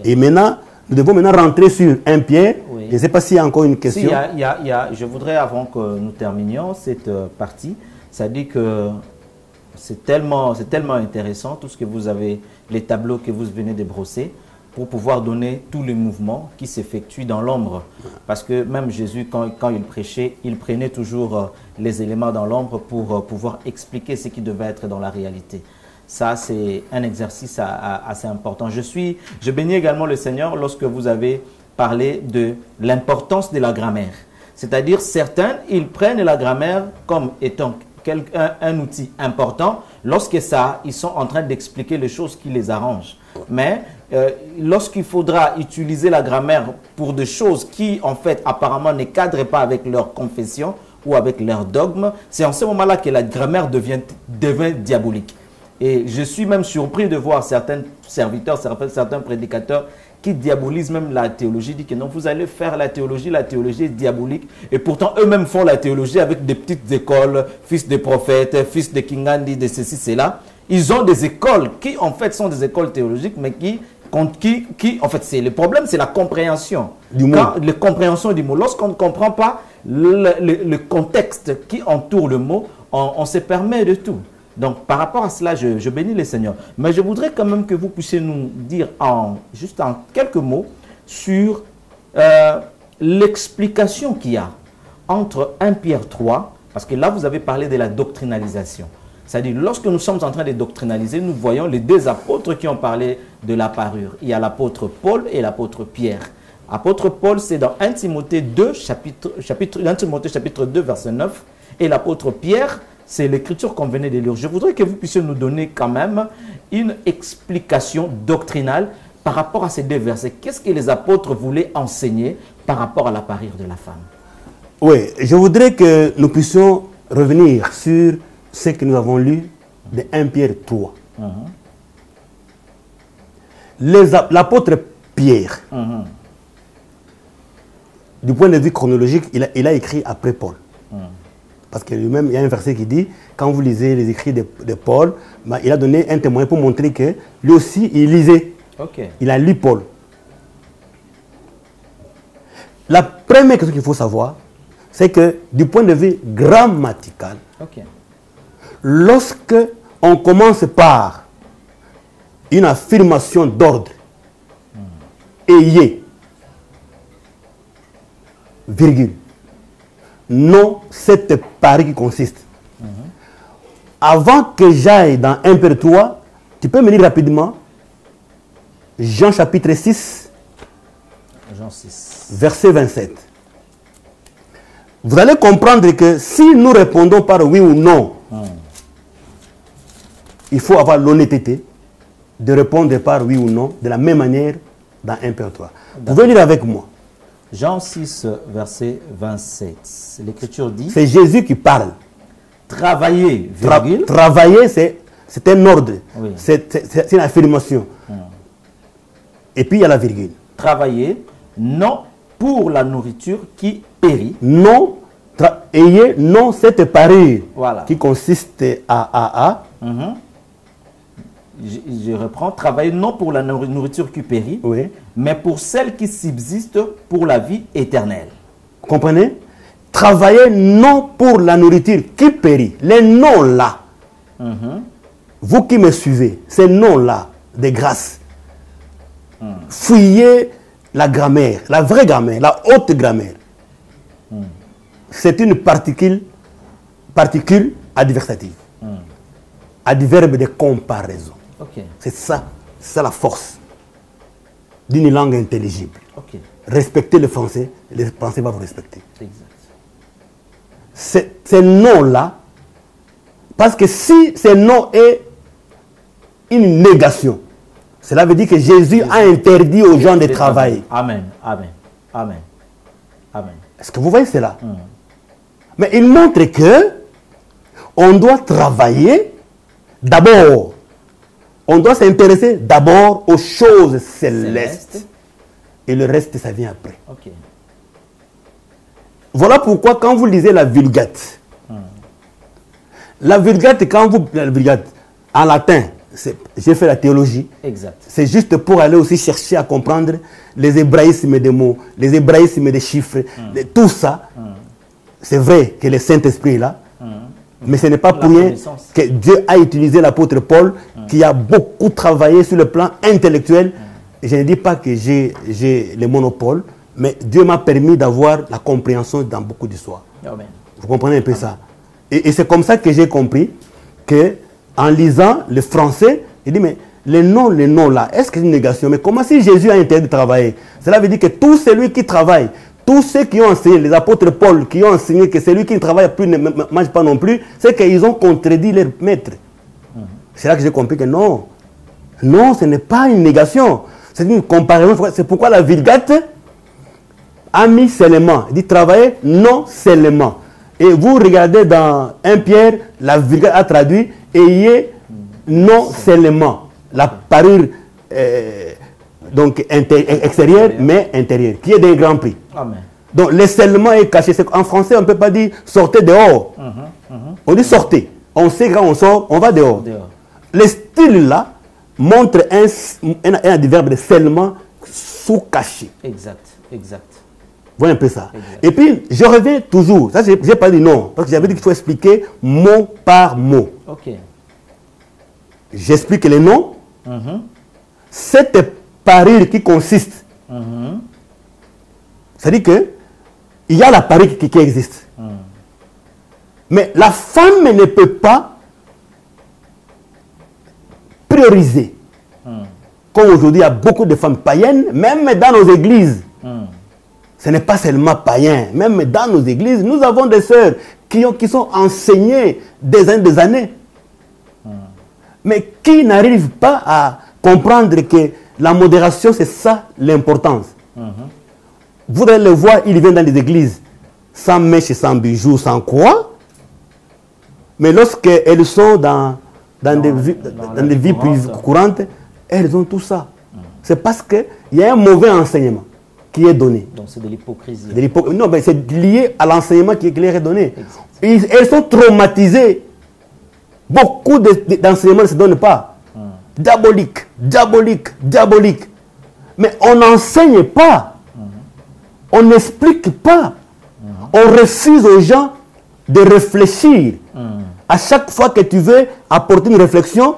Et maintenant, nous devons maintenant rentrer sur 1 Pierre. Je ne sais pas s'il y a encore une question. Je voudrais, avant que nous terminions cette partie, ça dit que c'est tellement intéressant, tout ce que vous avez, les tableaux que vous venez de brosser, pour pouvoir donner tous les mouvements qui s'effectuent dans l'ombre. Parce que même Jésus, quand il prêchait, il prenait toujours les éléments dans l'ombre pour pouvoir expliquer ce qui devait être dans la réalité. Ça, c'est un exercice assez important. Je bénis également le Seigneur lorsque vous avez parlé de l'importance de la grammaire. C'est-à-dire, certains, ils prennent la grammaire comme étant un outil important lorsque ils sont en train d'expliquer les choses qui les arrangent. Mais lorsqu'il faudra utiliser la grammaire pour des choses qui, en fait, apparemment ne cadrent pas avec leur confession ou avec leur dogme, c'est en ce moment-là que la grammaire devient diabolique. Et je suis même surpris de voir certains serviteurs, certains prédicateurs qui diabolisent même la théologie, dit que non, vous allez faire la théologie est diabolique. Et pourtant, eux-mêmes font la théologie avec des petites écoles, fils des prophètes, fils de Kingandi, de ceci, cela. Ils ont des écoles qui, en fait, sont des écoles théologiques, mais qui en fait, c'est le problème, c'est la compréhension. Du mot. La compréhension du mot. Lorsqu'on ne comprend pas le contexte qui entoure le mot, on se permet de tout. Donc, par rapport à cela, je bénis le Seigneur. Mais je voudrais quand même que vous puissiez nous dire juste en quelques mots sur l'explication qu'il y a entre 1 Pierre 3, parce que là, vous avez parlé de la doctrinalisation. C'est-à-dire, lorsque nous sommes en train de doctrinaliser, nous voyons les deux apôtres qui ont parlé de la parure. Il y a l'apôtre Paul et l'apôtre Pierre. Apôtre Paul, c'est dans 1 Timothée 2, chapitre 2, verset 9. Et l'apôtre Pierre, c'est l'écriture qu'on venait de lire. Je voudrais que vous puissiez nous donner quand même une explication doctrinale par rapport à ces deux versets. Qu'est-ce que les apôtres voulaient enseigner par rapport à la parure de la femme? Oui, je voudrais que nous puissions revenir sur ce que nous avons lu de 1 Pierre 3. L'apôtre Pierre, du point de vue chronologique, il a écrit après Paul. Parce que lui-même, il y a un verset qui dit, quand vous lisez les écrits de Paul, bah, il a donné un témoin pour montrer que lui aussi, il lisait. Il a lu Paul. La première chose qu'il faut savoir, c'est que du point de vue grammatical, lorsque on commence par une affirmation d'ordre, ayez, virgule, non, cette pari qui consiste. Avant que j'aille dans 1 Pierre 3, tu peux me lire rapidement Jean chapitre 6, Jean 6. verset 27. Vous allez comprendre que si nous répondons par oui ou non, il faut avoir l'honnêteté de répondre par oui ou non de la même manière dans 1 Pierre 3. Vous pouvez lire avec moi. Jean 6, verset 27. L'Écriture dit... C'est Jésus qui parle. Travailler, virgule. Travailler, c'est un ordre. Oui. C'est une affirmation. Et puis il y a la virgule. Travailler, non pour la nourriture qui périt. Non, ayez non cette parure qui consiste à... Je reprends. Travailler non pour la nourriture qui périt, mais pour celle qui subsiste pour la vie éternelle. Vous comprenez? Travailler non pour la nourriture qui périt. Les noms là, vous qui me suivez, ces noms là, de grâce, fouillez la grammaire, la vraie grammaire, la haute grammaire. C'est une particule adversative, adverbe de comparaison. C'est ça la force d'une langue intelligible. Respectez le français va vous respecter. Ces noms-là, parce que si ce nom est une négation, cela veut dire que Jésus a interdit aux gens de travailler. Amen, amen, amen, amen. Est-ce que vous voyez cela? Mais il montre que on doit travailler d'abord. On doit s'intéresser d'abord aux choses célestes. Et le reste, ça vient après. Voilà pourquoi quand vous lisez la Vulgate, la Vulgate, en latin, j'ai fait la théologie, c'est juste pour aller aussi chercher à comprendre les hébraïsmes des mots, les hébraïsmes des chiffres, tout ça. C'est vrai que le Saint-Esprit est là, mais ce n'est pas pour rien que Dieu a utilisé l'apôtre Paul, qui a beaucoup travaillé sur le plan intellectuel. Je ne dis pas que j'ai le monopole, mais Dieu m'a permis d'avoir la compréhension dans beaucoup d'histoires. Vous comprenez un peu ça? Et c'est comme ça que j'ai compris que en lisant le français, il dit, mais les noms là, est-ce que c'est une négation? Mais comment si Jésus a interdit de travailler? Cela veut dire que tout celui qui travaille, tous ceux qui ont enseigné, les apôtres Paul, qui ont enseigné que celui qui ne travaille plus ne mange pas non plus, c'est qu'ils ont contredit leur maître. C'est là que j'ai compris que non, ce n'est pas une négation. C'est une comparaison. C'est pourquoi la Vulgate a mis seulement. Il dit travailler non seulement. Et vous regardez dans 1 Pierre, la Vulgate a traduit ayez non seulement. La parure donc extérieur, mais intérieur, qui est d'un grand prix. Amen. Donc le scellement est caché. En français, on ne peut pas dire sortez dehors. On dit sortez. On sait quand on sort, on va dehors. Le style là montre un adverbe de scellement sous-caché. Exact, exact. Voilà un peu ça. Exact. Et puis, je reviens toujours. Ça, je n'ai pas dit non, parce que j'avais dit qu'il faut expliquer mot par mot. Ok. J'explique les noms. Cette parure qui consiste. C'est-à-dire que il y a la parure qui existe. Mais la femme ne peut pas prioriser. Comme aujourd'hui, il y a beaucoup de femmes païennes, même dans nos églises. Ce n'est pas seulement païen. Même dans nos églises, nous avons des sœurs qui sont enseignées des années. Mais qui n'arrivent pas à comprendre que la modération, c'est ça l'importance. Vous allez le voir, ils viennent dans les églises sans mèche, sans bijoux, sans quoi. Mais lorsqu'elles sont dans des vies plus courantes, elles ont tout ça. C'est parce qu'il y a un mauvais enseignement qui est donné. Donc c'est de l'hypocrisie. Non, mais c'est lié à l'enseignement qui leur est donné. Elles sont traumatisées. Beaucoup d'enseignements ne se donnent pas. Diabolique, diabolique, diabolique. Mais on n'enseigne pas. On n'explique pas. On refuse aux gens de réfléchir. À chaque fois que tu veux apporter une réflexion,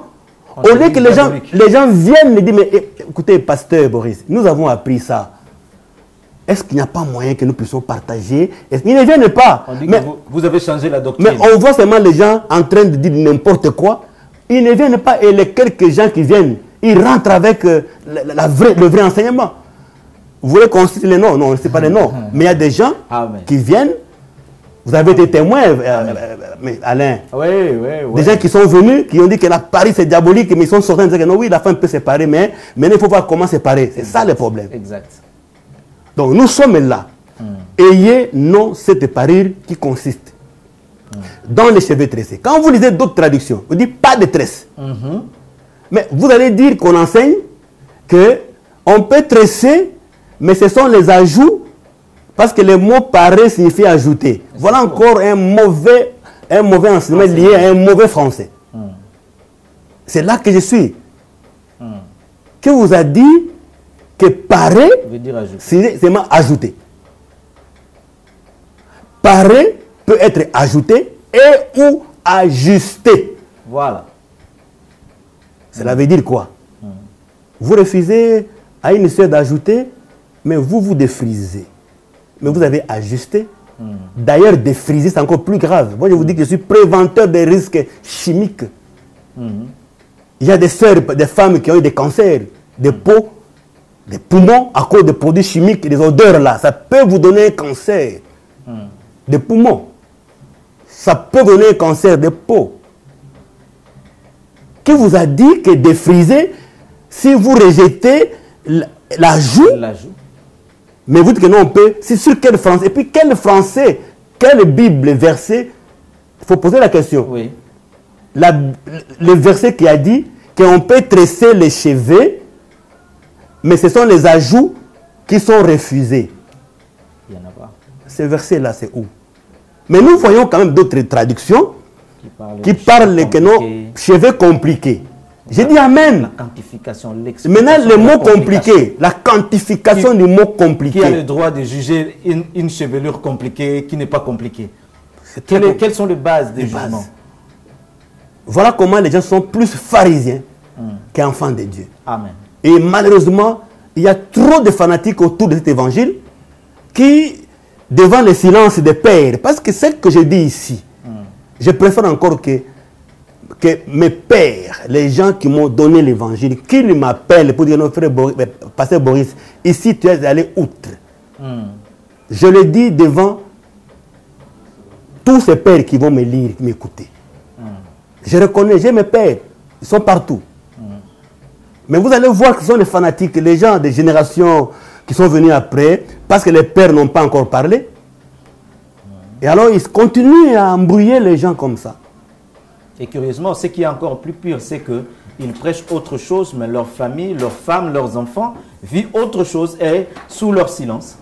au lieu que les gens viennent et disent, mais écoutez, pasteur Boris, nous avons appris ça. Est-ce qu'il n'y a pas moyen que nous puissions partager? Ils ne viennent pas. On dit que vous avez changé la doctrine. Mais on voit seulement les gens en train de dire n'importe quoi. Ils ne viennent pas et les quelques gens qui viennent, ils rentrent avec le vrai enseignement. Vous voulez qu'on cite les noms? Non, on ne sait pas les noms. Mais il y a des gens qui viennent. Vous avez été témoins, Alain. Oui. Des gens qui sont venus, qui ont dit que la Paris c'est diabolique, mais ils sont sortis et disent que non, oui, la femme peut séparer, mais il faut voir comment séparer. C'est ça le problème. Exact. Donc nous sommes là. Ayez non cette parure qui consiste dans les cheveux tressés. Quand vous lisez d'autres traductions, vous dites pas de tresse. Mais vous allez dire qu'on enseigne qu'on peut tresser, mais ce sont les ajouts, parce que le mot parer signifie ajouter. Voilà encore un mauvais enseignement lié à un mauvais français. C'est là que je suis. Qui vous a dit que parer, c'est seulement ajouter. Parer peut être ajouté et ou ajusté. Voilà. Cela veut dire quoi? Vous refusez à une sœur d'ajouter, mais vous défrisez. Mais vous avez ajusté. D'ailleurs, défriser, c'est encore plus grave. Moi, je vous dis que je suis préventeur des risques chimiques. Il y a des sœurs, des femmes qui ont eu des cancers, des peaux, des poumons à cause des produits chimiques, des odeurs là. Ça peut vous donner un cancer des poumons. Ça peut donner un cancer des peaux. Qui vous a dit que défriser, si vous rejetez l'ajout, mais vous dites que non, on peut, c'est sur quel français? Et puis quel français, quelle Bible, verset? Il faut poser la question. Oui. Le verset qui a dit qu'on peut tresser les cheveux, mais ce sont les ajouts qui sont refusés. Il n'y en a pas. Ce verset-là, c'est où? Mais nous voyons quand même d'autres traductions qui parlent que non, cheveux compliqués. J'ai dit amen. La quantification, maintenant, le mot compliqué, la quantification du mot compliqué. Qui a le droit de juger une chevelure compliquée qui n'est pas compliquée? Quelles sont les bases des jugements? Voilà comment les gens sont plus pharisiens qu'enfants de Dieu. Amen. Et malheureusement, il y a trop de fanatiques autour de cet évangile qui, devant le silence des pères, parce que ce que je dis ici, je préfère encore que mes pères, les gens qui m'ont donné l'évangile, qu'ils m'appellent pour dire non, frère pasteur Boris, ici tu es allé outre. Je le dis devant tous ces pères qui vont me lire, m'écouter. Je reconnais, j'ai mes pères, ils sont partout. Mais vous allez voir que ce sont des fanatiques, les gens des générations qui sont venus après, parce que les pères n'ont pas encore parlé. Et alors ils continuent à embrouiller les gens comme ça. Et curieusement, ce qui est encore plus pire, c'est que ils prêchent autre chose, mais leur famille, leurs femmes, leurs enfants vivent autre chose et sous leur silence.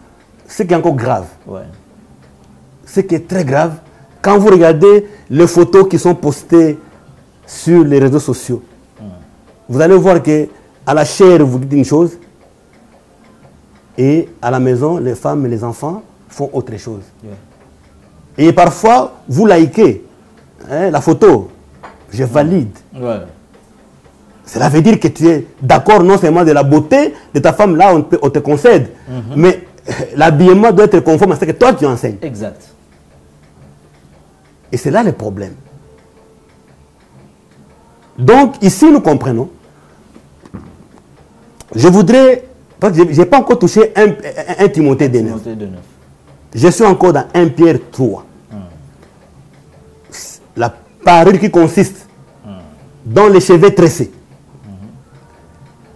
Ce qui est encore grave, Ouais. ce qui est très grave, quand vous regardez les photos qui sont postées sur les réseaux sociaux, vous allez voir que à la chair, vous dites une chose, et à la maison, les femmes et les enfants font autre chose. Yeah. Et parfois, vous likez la photo. Je valide. Ouais. Cela veut dire que tu es d'accord non seulement de la beauté de ta femme, là on te concède, mais l'habillement doit être conforme à ce que toi tu enseignes. Exact. Et c'est là le problème. Donc ici nous comprenons. Je voudrais, parce que je n'ai pas encore touché 1 Timothée 2:9. Je suis encore dans 1 Pierre 3. La parure qui consiste dans les cheveux tressés.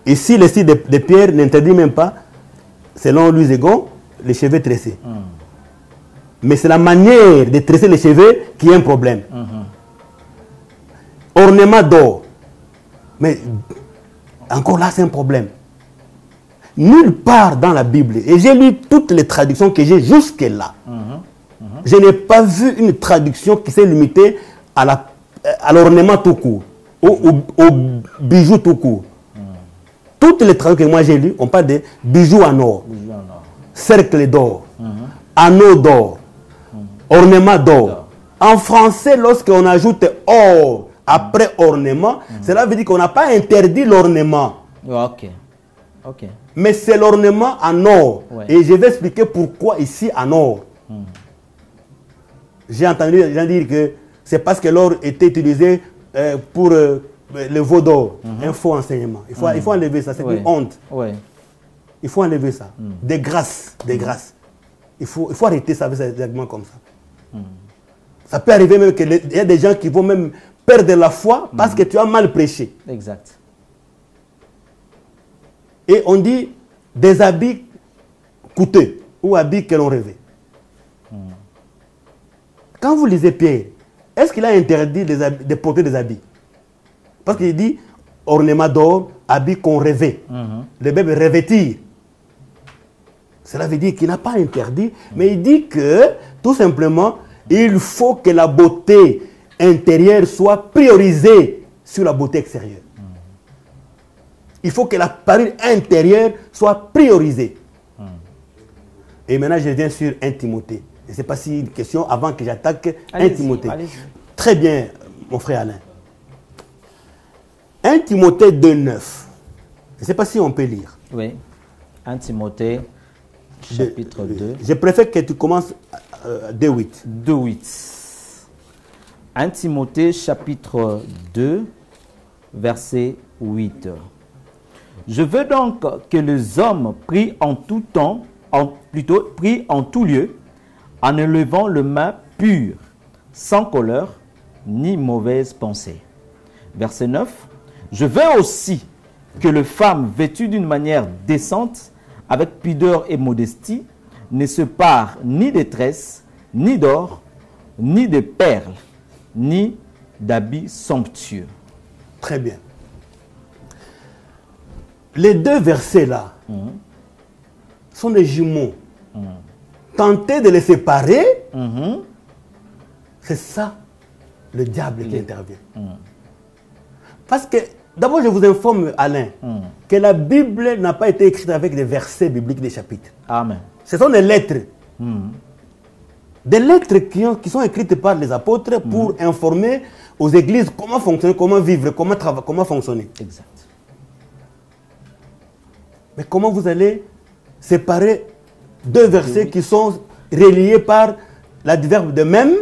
Ici, le style de Pierre n'interdit même pas, selon Louis Egon, les cheveux tressés. Mais c'est la manière de tresser les cheveux qui est un problème. Ornement d'or. Mais encore là, c'est un problème. Nulle part dans la Bible, et j'ai lu toutes les traductions que j'ai jusque-là, je n'ai pas vu une traduction qui s'est limitée à l'ornement tout court, au bijou tout court. Toutes les traductions que moi j'ai lues, on parle de bijoux en or, cercle d'or, anneau d'or, ornement d'or. En français, lorsqu'on ajoute or après ornement, cela veut dire qu'on n'a pas interdit l'ornement. Ok. Ok. Mais c'est l'ornement en or. Ouais. Et je vais expliquer pourquoi ici en or. J'ai entendu les gens dire que c'est parce que l'or était utilisé pour le veau d'or. Un faux enseignement. Il faut enlever ça. C'est une honte. Ouais. Il faut enlever ça. Des grâces. Des grâces. Il faut arrêter ça avec des arguments comme ça. Ça peut arriver même qu'il y a des gens qui vont même perdre la foi parce que tu as mal prêché. Exact. Et on dit des habits coûteux ou habits que l'on rêvait. Quand vous lisez Pierre, est-ce qu'il a interdit de porter des habits? Parce qu'il dit ornement d'or, habits qu'on rêvait. Le verbe revêtir. Cela veut dire qu'il n'a pas interdit, mais il dit que tout simplement, il faut que la beauté intérieure soit priorisée sur la beauté extérieure. Il faut que la parure intérieure soit priorisée. Et maintenant, je viens sur 1 Timothée. Je ne sais pas si une question avant que j'attaque 1 Timothée. Très bien, mon frère Alain. 1 Timothée 2:9. Je ne sais pas si on peut lire. Oui. 1 Timothée, chapitre 2. Je préfère que tu commences 2:8. 2:8. 1 Timothée, chapitre 2, verset 8. Je veux donc que les hommes prient en tout temps, prient en tout lieu, en élevant le main pur, sans colère, ni mauvaise pensée. Verset 9. Je veux aussi que les femmes vêtues d'une manière décente, avec pudeur et modestie, ne se parent ni de tresses, ni d'or, ni de perles, ni d'habits somptueux. Très bien. Les deux versets-là sont des jumeaux. Tenter de les séparer, c'est ça le diable qui intervient. Parce que, d'abord je vous informe, Alain, que la Bible n'a pas été écrite avec des versets bibliques, des chapitres. Amen. Ce sont des lettres. Des lettres qui sont écrites par les apôtres pour informer aux églises comment fonctionner, comment vivre, comment travailler, comment fonctionner. Exact. Mais comment vous allez séparer deux versets qui sont reliés par l'adverbe de même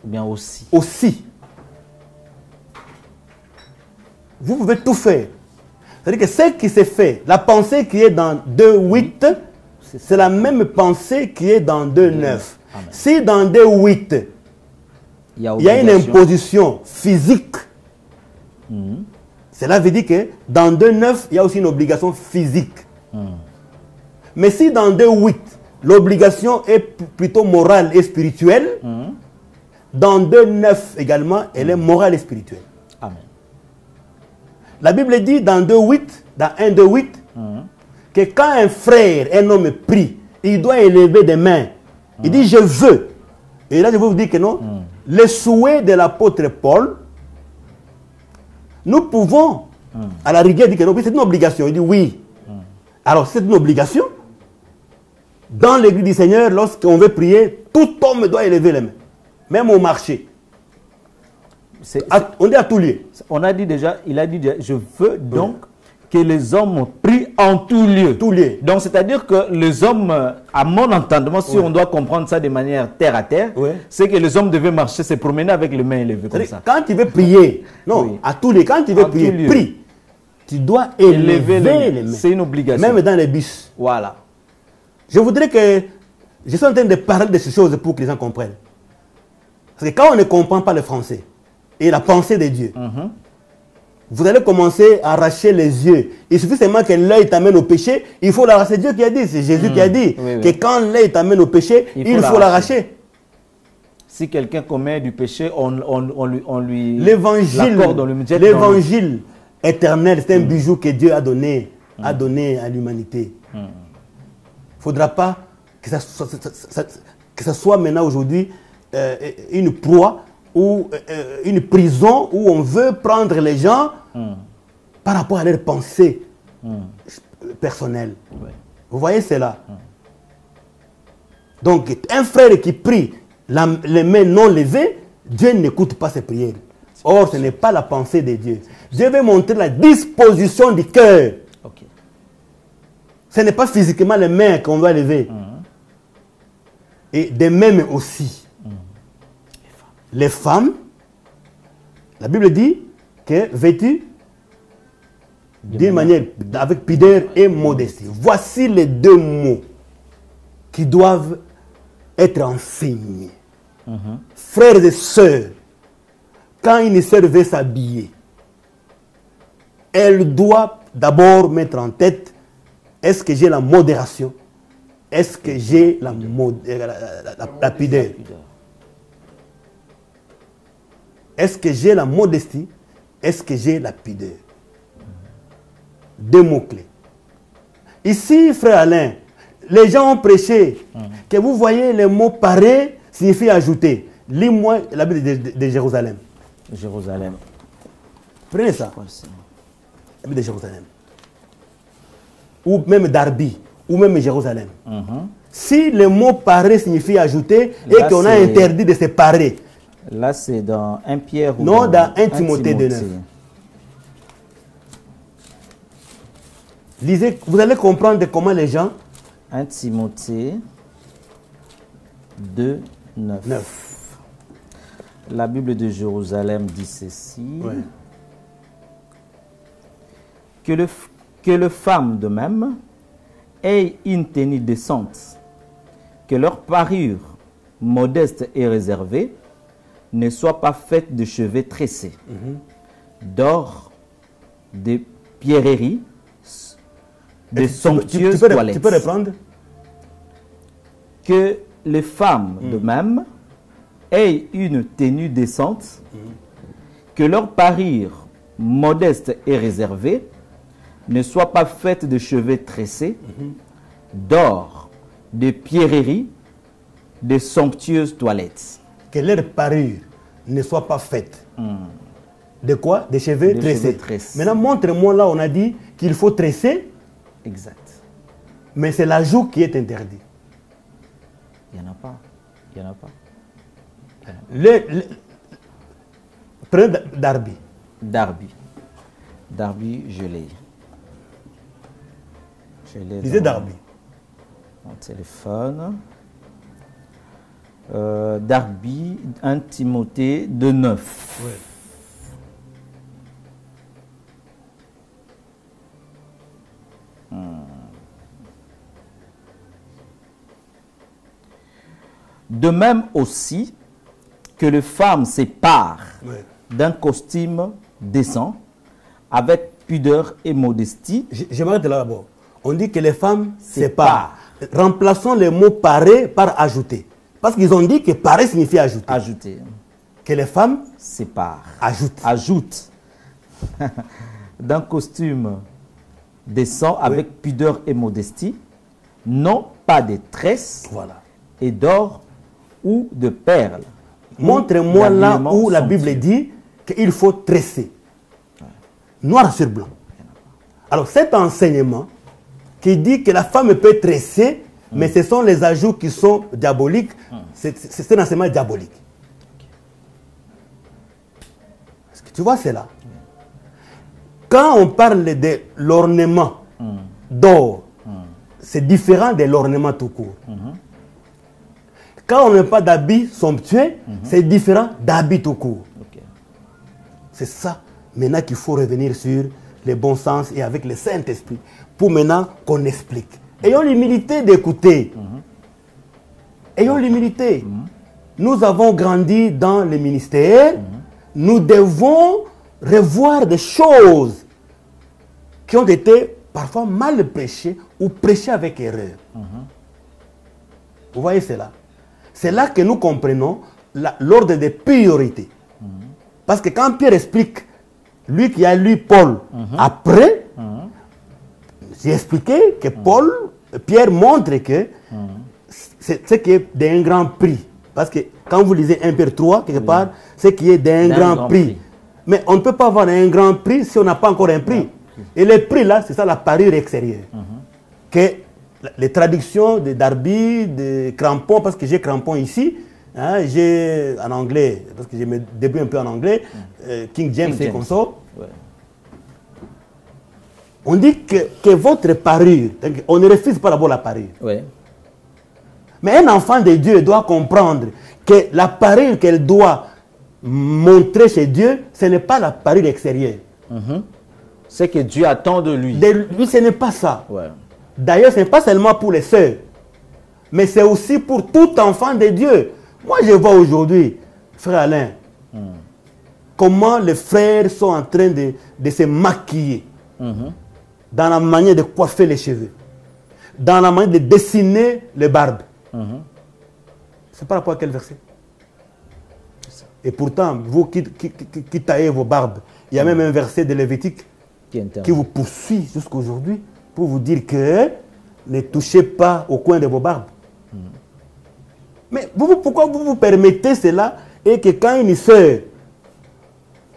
ou bien aussi. Aussi. Vous pouvez tout faire. C'est-à-dire que ce qui s'est fait, la pensée qui est dans 2:8, c'est la même pensée qui est dans 2:9. Si dans 2:8, il y a une imposition physique, cela veut dire que dans 2:9, il y a aussi une obligation physique. Mais si dans 2:8, l'obligation est plutôt morale et spirituelle, dans 2:9 également, elle est morale et spirituelle. Amen. La Bible dit dans 2.8, dans 1.2.8, que quand un frère, un homme prie, il doit élever des mains. Il dit je veux. Et là je vais vous dire que non. Le souhait de l'apôtre Paul, nous pouvons, à la rigueur, dire que non, c'est une obligation. Il dit oui. Alors c'est une obligation. Dans l'église du Seigneur, lorsqu'on veut prier, tout homme doit élever les mains. Même au marché. On dit à tout lieu. On a dit déjà, il a dit déjà, je veux donc que les hommes prient en tout lieu. Tout lieu. Donc c'est-à-dire que les hommes, à mon entendement, si on doit comprendre ça de manière terre à terre, c'est que les hommes devaient marcher, se promener avec les mains élevées comme ça. Quand tu veux prier, non, à tous les, quand tu veux prier, prie. Tu dois élever les mains. C'est une obligation. Même dans les bus. Voilà. Je voudrais que... Je suis en train de parler de ces choses pour que les gens comprennent. Parce que quand on ne comprend pas le français et la pensée de Dieu, vous allez commencer à arracher les yeux. Il suffit seulement que l'œil t'amène au péché, il faut l'arracher. C'est Dieu qui a dit, c'est Jésus qui a dit que quand l'œil t'amène au péché, il faut l'arracher. Si quelqu'un commet du péché, on lui l'évangile éternel, c'est un bijou que Dieu a donné à l'humanité. Il ne faudra pas que ça soit maintenant aujourd'hui une proie ou une prison où on veut prendre les gens par rapport à leurs pensées personnelles. Vous voyez cela? Donc, un frère qui prie les mains non levées, Dieu n'écoute pas ses prières. Or, ce n'est pas la pensée de Dieu. Dieu veut montrer la disposition du cœur. Ce n'est pas physiquement les mains qu'on doit lever. Et des mains aussi. Les femmes, la Bible dit que vêtues d'une manière avec pudeur et modestie. Voici les deux mots qui doivent être enseignés. Frères et sœurs, quand une sœur veut s'habiller, elle doit d'abord mettre en tête, est-ce que j'ai la modération? Est-ce que j'ai la pudeur? Est-ce que j'ai la modestie? Est-ce que j'ai la pudeur? Deux mots-clés. Ici, frère Alain, les gens ont prêché que vous voyez le mot parer signifie ajouter. Lis-moi la Bible de Jérusalem. Jérusalem. Prenez ça. La Bible de Jérusalem. Ou même Darby. Ou même Jérusalem. Si le mot parer signifie ajouter et qu'on a interdit de se parer. Là, c'est dans 1 Pierre ou non, dans 1 Timothée 2:9. Lisez, vous allez comprendre comment les gens... 1 Timothée 2:9. La Bible de Jérusalem dit ceci. Que les femmes de même aient une tenue décente, que leur parure modeste et réservée ne soit pas faite de cheveux tressés, d'or, de pierreries, de somptueuses toilettes. Tu peux reprendre? Que les femmes de même aient une tenue décente, que leur parure modeste et réservée ne soit pas faite de cheveux tressés, d'or, de pierreries, de somptueuses toilettes. Que leur parure ne soit pas faite. De quoi? Des cheveux tressés. Maintenant, montre-moi là, on a dit qu'il faut tresser. Exact. Mais c'est l'ajout qui est interdit. Il n'y en a pas. Il n'y en a pas. Prenez Darby. Darby. Darby, je l'ai. Lisez Darby. Mon téléphone. Darby, 1 Timothée 2:9. De même aussi que les femmes séparent d'un costume décent avec pudeur et modestie. Je m'arrête là d'abord. On dit que les femmes séparent. Remplaçons le mot parer par ajouter. Parce qu'ils ont dit que parer signifie ajouter. Ajouter. Que les femmes séparent. Ajoutent. Ajoutent. d'un costume décent avec pudeur et modestie, non pas de tresses et d'or ou de perles. Montrez-moi là où la Bible dit qu'il faut tresser. Noir sur blanc. Alors cet enseignement qui dit que la femme peut tresser, mais ce sont les ajouts qui sont diaboliques, c'est un enseignement diabolique. Est-ce que tu vois cela? Quand on parle de l'ornement d'or, c'est différent de l'ornement tout court. Quand on n'a pas d'habit somptueux, c'est différent d'habit tout court. C'est ça maintenant qu'il faut revenir sur le bon sens et avec le Saint-Esprit pour maintenant qu'on explique. Ayons l'humilité d'écouter. Ayons l'humilité. Nous avons grandi dans le ministère. Nous devons revoir des choses qui ont été parfois mal prêchées ou prêchées avec erreur. Vous voyez cela? C'est là que nous comprenons l'ordre des priorités. Parce que quand Pierre explique, lui qui a lu Paul après, j'ai expliqué que Pierre montre que c'est ce qui est d'un grand prix. Parce que quand vous lisez 1 Pierre 3, quelque part, c'est qui est d'un grand prix. Mais on ne peut pas avoir un grand prix si on n'a pas encore un prix. Et le prix là, c'est ça la parure extérieure. Que les traductions de Darby, de crampons, parce que j'ai crampons ici, hein, j'ai en anglais, parce que je me débrouille un peu en anglais, King James et comme ça. On dit que votre parure, on ne refuse pas d'abord la parure. Mais un enfant de Dieu doit comprendre que la parure qu'elle doit montrer chez Dieu, ce n'est pas la parure extérieure. C'est que Dieu attend de lui. De lui, ce n'est pas ça. D'ailleurs, ce n'est pas seulement pour les sœurs, mais c'est aussi pour tout enfant de Dieu. Moi, je vois aujourd'hui, frère Alain, comment les frères sont en train de se maquiller, dans la manière de coiffer les cheveux, dans la manière de dessiner les barbes. C'est par rapport à quel verset? Et pourtant, vous qui taillez vos barbes, il y a même un verset de Lévitique qui vous poursuit jusqu'à aujourd'hui pour vous dire que ne touchez pas au coin de vos barbes. Mais pourquoi vous vous permettez cela et que quand une sœur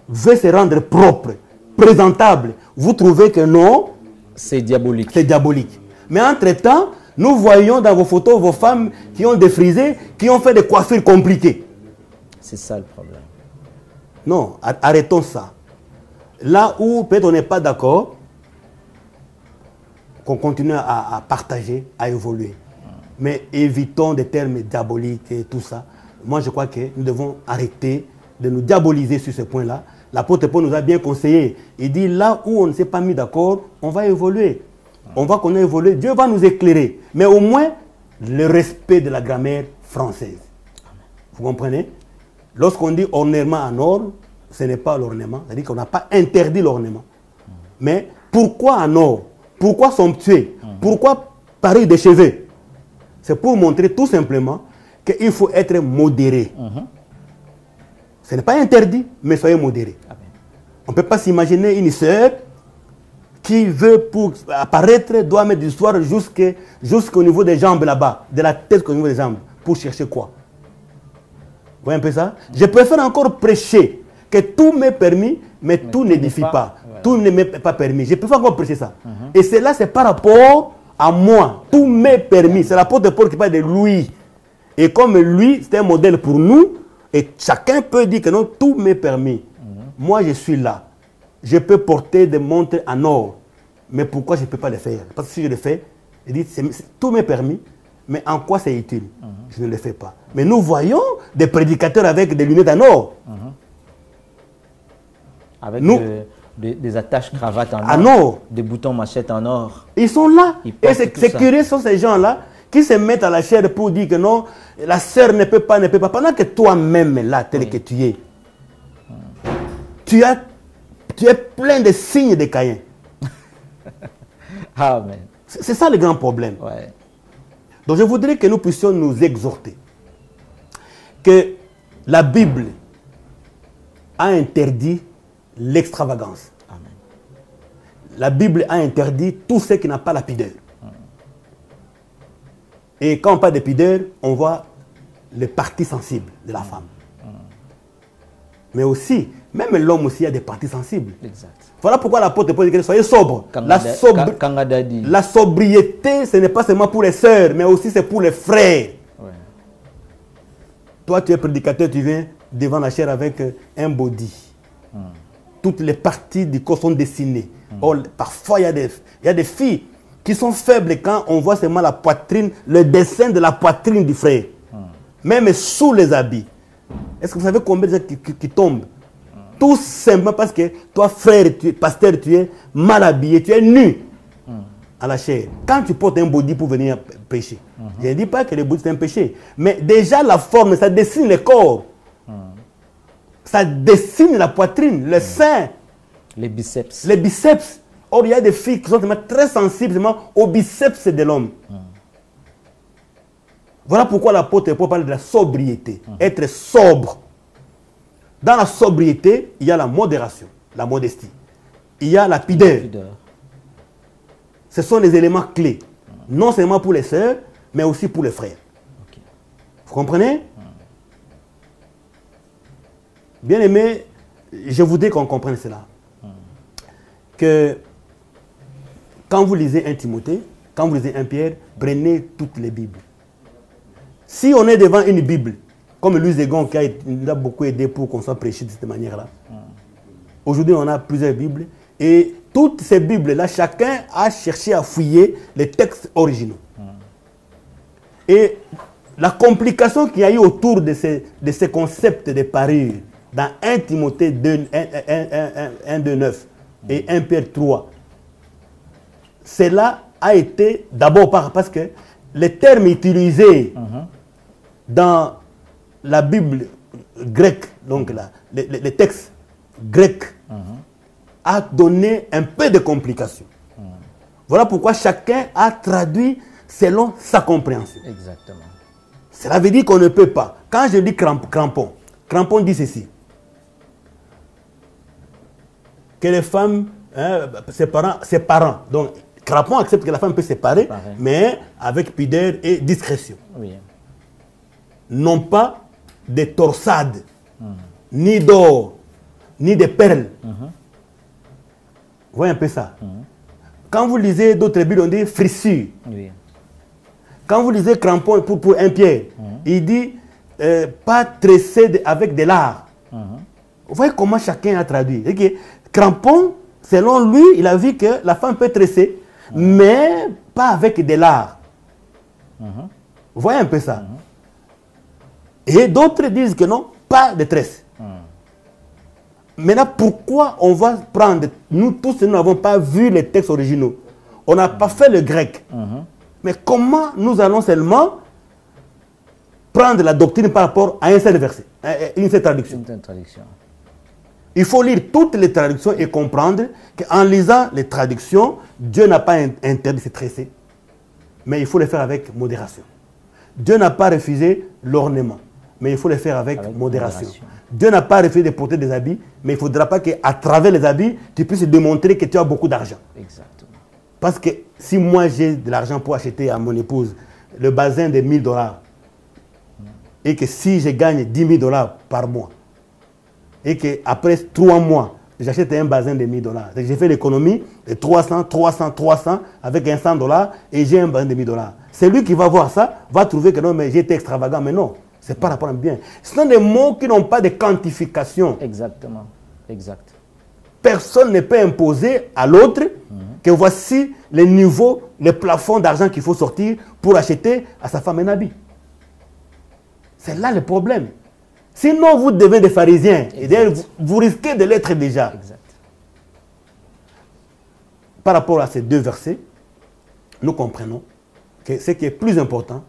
veut se rendre propre, présentable, vous trouvez que non? C'est diabolique. C'est diabolique. Mais entre-temps, nous voyons dans vos photos vos femmes qui ont défrisé, qui ont fait des coiffures compliquées. C'est ça le problème. Non, arrêtons ça. Là où peut-être on n'est pas d'accord, qu'on continue à partager, à évoluer. Mais évitons des termes diaboliques et tout ça. Moi, je crois que nous devons arrêter de nous diaboliser sur ce point-là. L'apôtre Paul nous a bien conseillé. Il dit, là où on ne s'est pas mis d'accord, on va évoluer. On va qu'on a évolué. Dieu va nous éclairer. Mais au moins, le respect de la grammaire française. Vous comprenez? Lorsqu'on dit ornement en or, ce n'est pas l'ornement. C'est-à-dire qu'on n'a pas interdit l'ornement. Mais pourquoi en or? Pourquoi somptueux? Pourquoi parure de cheveux? C'est pour montrer tout simplement qu'il faut être modéré. Ce n'est pas interdit, mais soyez modéré. On ne peut pas s'imaginer une sœur qui veut, pour apparaître, doit mettre du soir jusqu'au niveau des jambes là-bas, de la tête au niveau des jambes, pour chercher quoi? Vous voyez un peu ça? Je préfère encore prêcher que tout m'est permis, mais tout n'édifie pas. Tout ne m'est pas permis. Je préfère encore prêcher ça. Et cela, c'est par rapport à moi. Tout m'est permis. C'est l'apôtre Paul qui parle de lui. Et comme lui, c'est un modèle pour nous, et chacun peut dire que non, tout m'est permis. Moi, je suis là. Je peux porter des montres en or. Mais pourquoi je ne peux pas le faire? Parce que si je le fais, il dit, tout m'est permis, mais en quoi c'est utile? Je ne le fais pas. Mais nous voyons des prédicateurs avec des lunettes en or. Avec des attaches cravates en or. Des boutons machettes en or. Ils sont là. Et c'est curieux, sont ces gens-là qui se mettent à la chair pour dire que non, la sœur ne peut pas. Pendant que toi-même, là, tel que tu es, tu es plein de signes de Caïn. Amen. C'est ça le grand problème. Donc je voudrais que nous puissions nous exhorter que la Bible a interdit l'extravagance. la Bible a interdit tout ce qui n'a pas la pudeur. Et quand on parle de pudeur, on voit les parties sensibles de la femme. Mais aussi, même l'homme aussi a des parties sensibles. Exact. Voilà pourquoi l'apôtre Paul dit soyez sobres. La sobriété, ce n'est pas seulement pour les sœurs, mais aussi c'est pour les frères. Ouais. Toi, tu es prédicateur, tu viens devant la chair avec un body. Toutes les parties du corps sont dessinées. Or, parfois, il y a des filles qui sont faibles quand on voit seulement la poitrine, le dessin de la poitrine du frère. Même sous les habits. Est-ce que vous savez combien de gens qui tombent? Tout simplement parce que toi, frère, pasteur, tu es mal habillé, tu es nu à la chair. Quand tu portes un body pour venir pécher, je ne dis pas que le body c'est un péché, mais déjà la forme, ça dessine le corps. Ça dessine la poitrine, le sein. Les biceps. Les biceps. Or, il y a des filles qui sont très sensibles aux biceps de l'homme. Voilà pourquoi l'apôtre Paul parle de la sobriété. Être sobre. Dans la sobriété, il y a la modération, la modestie. Il y a la pudeur. Ce sont les éléments clés. Non seulement pour les sœurs, mais aussi pour les frères. Okay. Vous comprenez? Bien aimé, je voudrais qu'on comprenne cela. Que quand vous lisez 1 Timothée, quand vous lisez 1 Pierre, prenez toutes les Bibles. Si on est devant une Bible, comme Louis Egon qui nous a beaucoup aidé pour qu'on soit prêché de cette manière-là, aujourd'hui on a plusieurs Bibles, et toutes ces Bibles-là, chacun a cherché à fouiller les textes originaux. Et la complication qu'il y a eu autour de ces concepts de parure, dans 1 Timothée 1, 2, 9 et 1 Pierre 3, cela a été d'abord parce que les termes utilisés dans la Bible grecque, donc les textes grecs, a donné un peu de complications. Voilà pourquoi chacun a traduit selon sa compréhension. Exactement. Cela veut dire qu'on ne peut pas. Quand je dis crampon, crampon dit ceci. Que les femmes, ses parents, donc crampon accepte que la femme peut se séparer, mais avec pudeur et discrétion. Oui. Non pas des torsades, ni d'or, ni de perles. Vous voyez un peu ça. Quand vous lisez d'autres Bibles, on dit frissure. Oui. Quand vous lisez crampon pour un pied, il dit pas tressé avec de l'art. Vous voyez comment chacun a traduit. Crampon, selon lui, il a vu que la femme peut tresser, mais pas avec de l'art. Vous voyez un peu ça. Et d'autres disent que non, pas de tresse. Maintenant, pourquoi on va prendre... Nous tous, nous n'avons pas vu les textes originaux. On n'a pas fait le grec. Mais comment nous allons seulement prendre la doctrine par rapport à un seul verset, une seule traduction? Il faut lire toutes les traductions et comprendre qu'en lisant les traductions, Dieu n'a pas interdit de se tresser. Mais il faut le faire avec modération. Dieu n'a pas refusé l'ornement. Mais il faut le faire avec modération. Dieu n'a pas refusé de porter des habits, mais il ne faudra pas qu'à travers les habits, tu puisses démontrer que tu as beaucoup d'argent. Exactement. Parce que si moi j'ai de l'argent pour acheter à mon épouse le bazin de $1000, et que si je gagne $10 000 par mois, et qu'après 3 mois, j'achète un bazin de $1000, j'ai fait l'économie de 300, avec un $100, et j'ai un bazin de $1000. C'est lui qui va voir ça, va trouver que non, mais j'ai été extravagant, mais non. C'est pas rapport à bien. Ce sont des mots qui n'ont pas de quantification. Exactement. Exact. Personne ne peut imposer à l'autre que voici les niveaux, les plafonds d'argent qu'il faut sortir pour acheter à sa femme un habit. C'est là le problème. Sinon, vous devenez des pharisiens. Et vous risquez de l'être déjà. Exact. Par rapport à ces deux versets, nous comprenons que ce qui est plus important,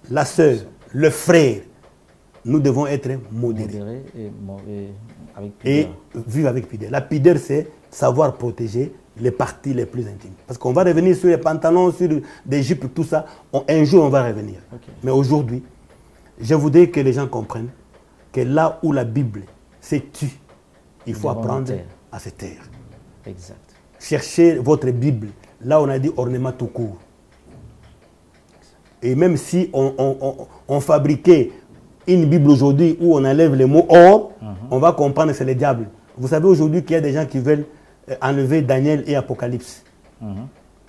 la sœur, le frère, nous devons être modérés. Et vivre avec pudeur. La pudeur, c'est savoir protéger les parties les plus intimes. Parce qu'on va revenir sur les pantalons, sur des jupes, tout ça. Un jour, on va revenir. Okay. Mais aujourd'hui, je voudrais que les gens comprennent que là où la Bible s'est tue, il faut apprendre à se taire. Exact. cherchez votre Bible. Là, on a dit ornement tout court. Et même si on fabriquait une Bible aujourd'hui où on enlève les mots or, on va comprendre que c'est le diable. Vous savez aujourd'hui qu'il y a des gens qui veulent enlever Daniel et Apocalypse.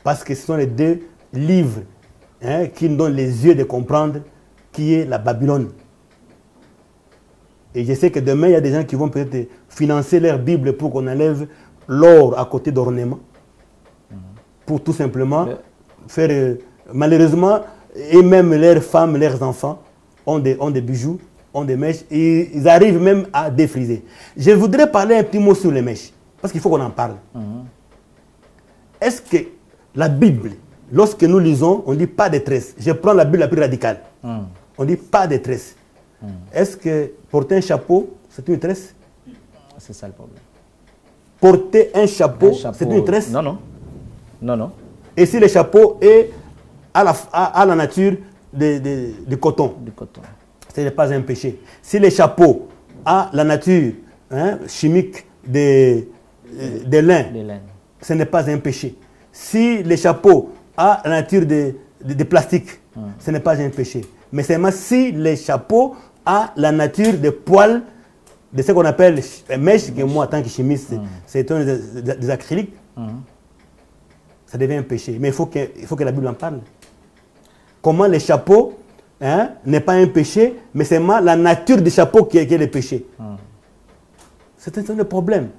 Parce que ce sont les deux livres qui nous donnent les yeux de comprendre qui est la Babylone. Et je sais que demain, il y a des gens qui vont peut-être financer leur Bible pour qu'on enlève l'or à côté d'ornements. Pour tout simplement faire... malheureusement, et même leurs femmes, leurs enfants ont des bijoux, ont des mèches, et ils arrivent même à défriser. Je voudrais parler un petit mot sur les mèches, parce qu'il faut qu'on en parle. Est-ce que la Bible, lorsque nous lisons, on ne dit pas de tresse. Je prends la Bible la plus radicale. On ne dit pas de tresse. Est-ce que porter un chapeau, c'est une tresse? C'est ça le problème. Porter un chapeau, c'est une tresse? Non, non. Non, non. Et si le chapeau est à la nature de coton? Du coton. Ce n'est pas un péché. Si le chapeau a la nature chimique de lin, ce n'est pas un péché. Si le chapeau a la nature de plastique, ce n'est pas un péché. Mais seulement si le chapeau a la nature de poils, de ce qu'on appelle mèche, que moi, en tant que chimiste, c'est des acryliques, ça devient un péché. Mais il faut que la Bible en parle. Comment le chapeau n'est pas un péché, mais c'est la nature du chapeau qui est le péché. C'est un problème.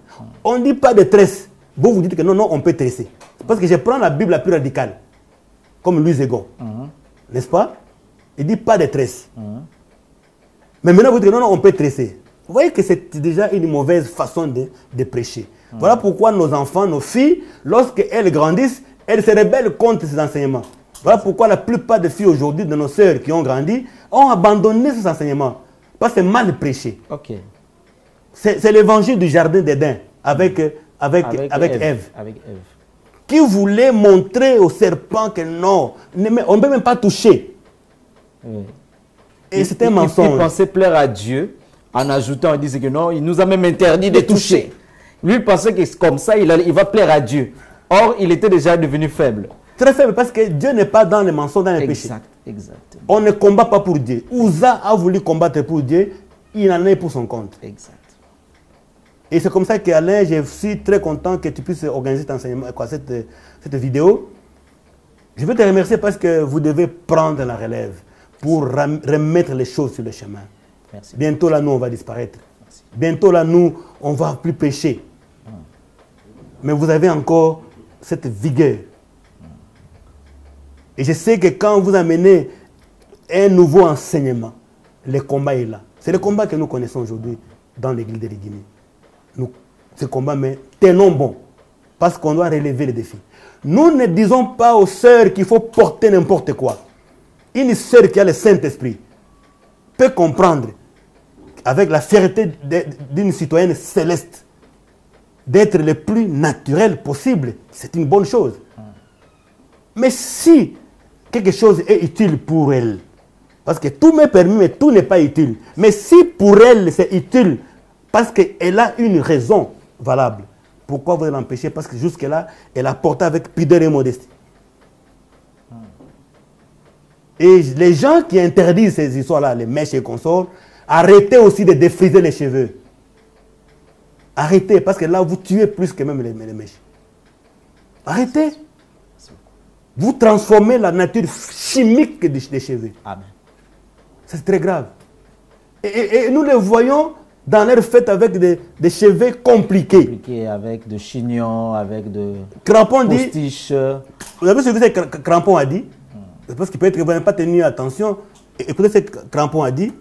On ne dit pas de tresse. Vous dites que non, non, on peut tresser. Parce que je prends la Bible la plus radicale, comme Louis Egon. N'est-ce pas? Il ne dit pas de tresse. Mais maintenant, vous dites que non, non, on peut tresser. Vous voyez que c'est déjà une mauvaise façon de prêcher. Voilà pourquoi nos enfants, nos filles, lorsqu'elles grandissent, elles se rebellent contre ces enseignements. Voilà pourquoi la plupart des filles aujourd'hui, de nos sœurs qui ont grandi, ont abandonné ces enseignements. Parce que c'est mal prêché. Okay. C'est l'évangile du jardin d'Éden avec Ève. Avec Ève. Qui voulait montrer au serpent que non, on ne peut même pas toucher. Oui. Et c'était un mensonge. Il pensait plaire à Dieu en ajoutant, il disait que non, il nous a même interdit de toucher. Lui, il pensait que comme ça, il va plaire à Dieu. Or, il était déjà devenu faible. Très faible, parce que Dieu n'est pas dans les mensonges, dans les péchés. Exactement. On ne combat pas pour Dieu. Uza a voulu combattre pour Dieu, il en est pour son compte. Exact. Et c'est comme ça qu'Alain, je suis très content que tu puisses organiser cette vidéo. Je veux te remercier parce que vous devez prendre la relève pour remettre les choses sur le chemin. Merci. Bientôt là, nous, on va disparaître. Merci. Bientôt là, nous, on ne va plus pécher. Mais vous avez encore cette vigueur. Et je sais que quand vous amenez un nouveau enseignement, le combat est là. C'est le combat que nous connaissons aujourd'hui dans l'église de Guinée. Ce combat, mais tenons bon, parce qu'on doit relever les défis. Nous ne disons pas aux sœurs qu'il faut porter n'importe quoi. Une sœur qui a le Saint-Esprit peut comprendre, avec la fierté d'une citoyenne céleste, d'être le plus naturel possible. C'est une bonne chose. Mais si quelque chose est utile pour elle, parce que tout m'est permis, mais tout n'est pas utile. Mais si pour elle c'est utile, parce qu'elle a une raison valable, pourquoi vous l'empêcher? Parce que jusque-là, elle a porté avec pudeur et modestie. Et les gens qui interdisent ces histoires-là, les mèches et consorts, arrêtez aussi de défriser les cheveux. Arrêtez, parce que là, vous tuez plus que même les mèches. Arrêtez. Vous transformez la nature chimique des cheveux. Amen. C'est très grave. Et nous les voyons dans leur fête avec des cheveux compliqués. Avec de chignons, avec de postiches. Vous avez vu ce que Crampon a dit? Parce qu'il peut-être que vous n'avez pas tenu attention. Écoutez ce que Crampon a dit.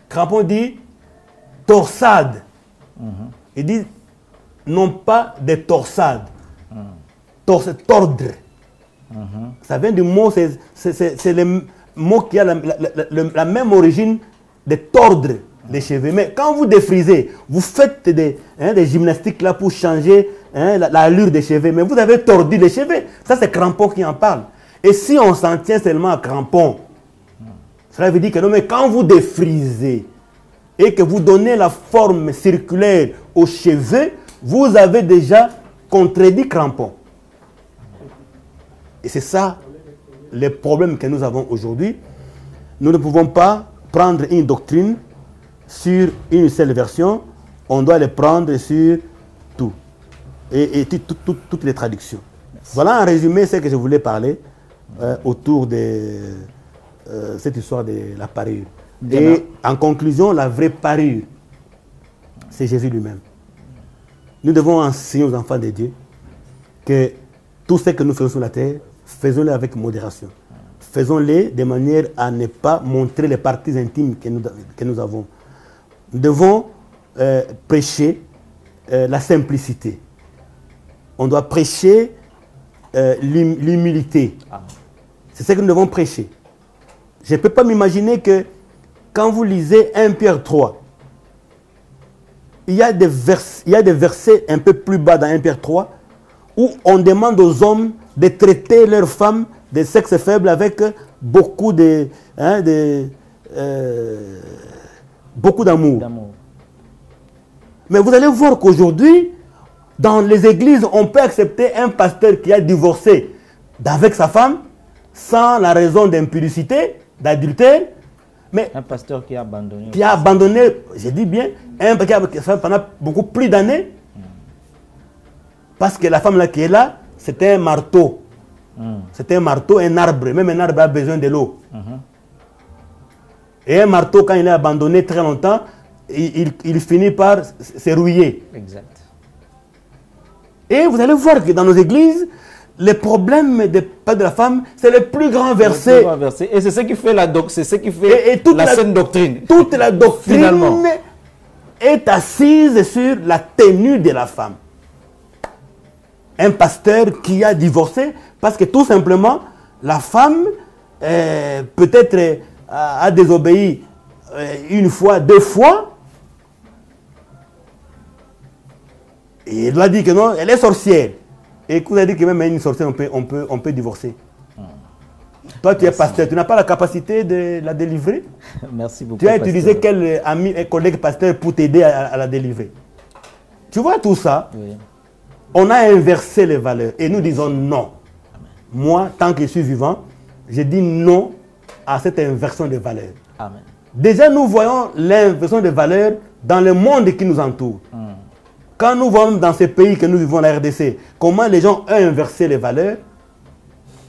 Crampon dit torsade. Il dit non pas des torsades. Tordre. Ça vient du mot, c'est le mot qui a la même origine de tordre les cheveux. Mais quand vous défrisez, vous faites des gymnastiques là pour changer l'allure des cheveux. Mais vous avez tordu les cheveux. Ça, c'est Crampon qui en parle. Et si on s'en tient seulement à Crampon, cela veut dire que non, mais quand vous défrisez et que vous donnez la forme circulaire aux cheveux, vous avez déjà contredit crampon. Et c'est ça les problèmes que nous avons aujourd'hui. Nous ne pouvons pas prendre une doctrine sur une seule version, on doit les prendre sur tout. Et toutes les traductions. Merci. Voilà en résumé ce que je voulais parler autour de cette histoire de la parure. Et en conclusion, la vraie parure, c'est Jésus lui-même. Nous devons enseigner aux enfants de Dieu que tout ce que nous faisons sur la terre, faisons-le avec modération. Faisons-le de manière à ne pas montrer les parties intimes que nous avons. Nous devons prêcher la simplicité. On doit prêcher l'humilité. C'est ce que nous devons prêcher. Je ne peux pas m'imaginer que quand vous lisez 1 Pierre 3, il y a des versets un peu plus bas dans 1 Pierre 3 où on demande aux hommes de traiter leurs femmes de sexe faible avec beaucoup beaucoup d'amour. Mais vous allez voir qu'aujourd'hui, dans les églises, on peut accepter un pasteur qui a divorcé avec sa femme sans la raison d'impudicité, d'adultère. Mais un pasteur qui a abandonné. Qui a abandonné, je dis bien, un pasteur qui a fait pendant beaucoup plus d'années. Parce que la femme là qui est là, c'était un marteau. C'était un marteau, un arbre. Même un arbre a besoin de l'eau. Et un marteau, quand il est abandonné très longtemps, il finit par se rouiller. Exact. Et vous allez voir que dans nos églises, les problèmes des pas de la femme, c'est le plus grand verset. Et c'est ce qui fait la saine doctrine. Toute la doctrine finalement est assise sur la tenue de la femme. Un pasteur qui a divorcé parce que tout simplement, la femme peut-être a désobéi une fois, 2 fois. Et il doit dire que non, elle est sorcière. Et vous avez dit que même une sorcière, on peut divorcer. Toi, tu es pasteur, tu n'as pas la capacité de la délivrer. Merci beaucoup. Tu as utilisé quel ami et collègue pasteur pour t'aider à la délivrer. Tu vois tout ça? Oui. On a inversé les valeurs et nous disons non. Amen. Moi, tant que je suis vivant, je dis non à cette inversion des valeurs. Amen. Déjà, nous voyons l'inversion des valeurs dans le monde qui nous entoure. Quand nous voyons dans ces pays que nous vivons, la RDC, comment les gens ont inversé les valeurs,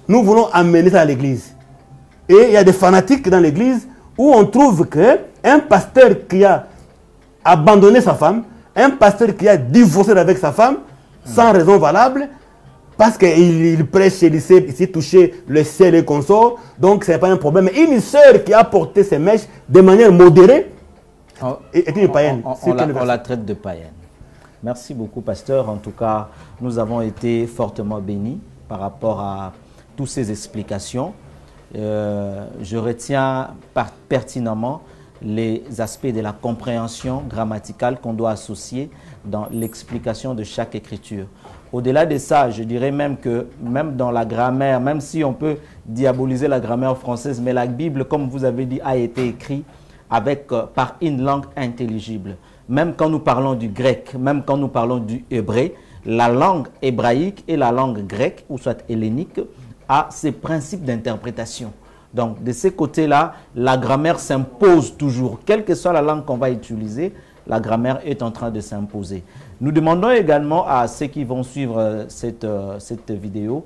nous voulons amener ça à l'église. Et il y a des fanatiques dans l'église où on trouve qu'un pasteur qui a abandonné sa femme, un pasteur qui a divorcé avec sa femme, sans raison valable, parce qu'il prêche, il s'est touché le ciel et consort, donc ce n'est pas un problème. Mais une sœur qui a porté ses mèches de manière modérée est une païenne. On la traite de païenne. Merci beaucoup, pasteur. En tout cas, nous avons été fortement bénis par rapport à toutes ces explications. Je retiens pertinemment les aspects de la compréhension grammaticale qu'on doit associer dans l'explication de chaque écriture. Au-delà de ça, je dirais même que, même dans la grammaire, même si on peut diaboliser la grammaire française, mais la Bible, comme vous avez dit, a été écrite par une langue intelligible. Même quand nous parlons du grec, même quand nous parlons du hébreu, la langue hébraïque et la langue grecque, ou soit hellénique, a ses principes d'interprétation. Donc, de ces côtés-là, la grammaire s'impose toujours. Quelle que soit la langue qu'on va utiliser, la grammaire est en train de s'imposer. Nous demandons également à ceux qui vont suivre cette vidéo,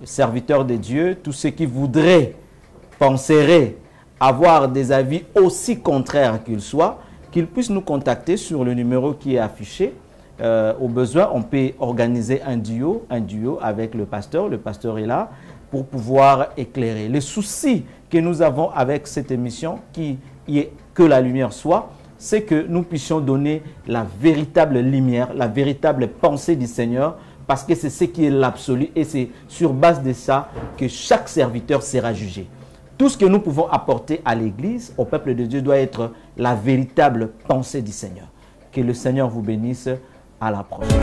serviteurs de Dieu, tous ceux qui voudraient, penseraient avoir des avis aussi contraires qu'ils soient, qu'ils puissent nous contacter sur le numéro qui est affiché. Au besoin, on peut organiser un duo avec le pasteur. Le pasteur est là pour pouvoir éclairer. Les soucis que nous avons avec cette émission, qui est que la lumière soit, c'est que nous puissions donner la véritable lumière, la véritable pensée du Seigneur, parce que c'est ce qui est l'absolu et c'est sur base de ça que chaque serviteur sera jugé. Tout ce que nous pouvons apporter à l'Église, au peuple de Dieu, doit être la véritable pensée du Seigneur. Que le Seigneur vous bénisse. À la prochaine.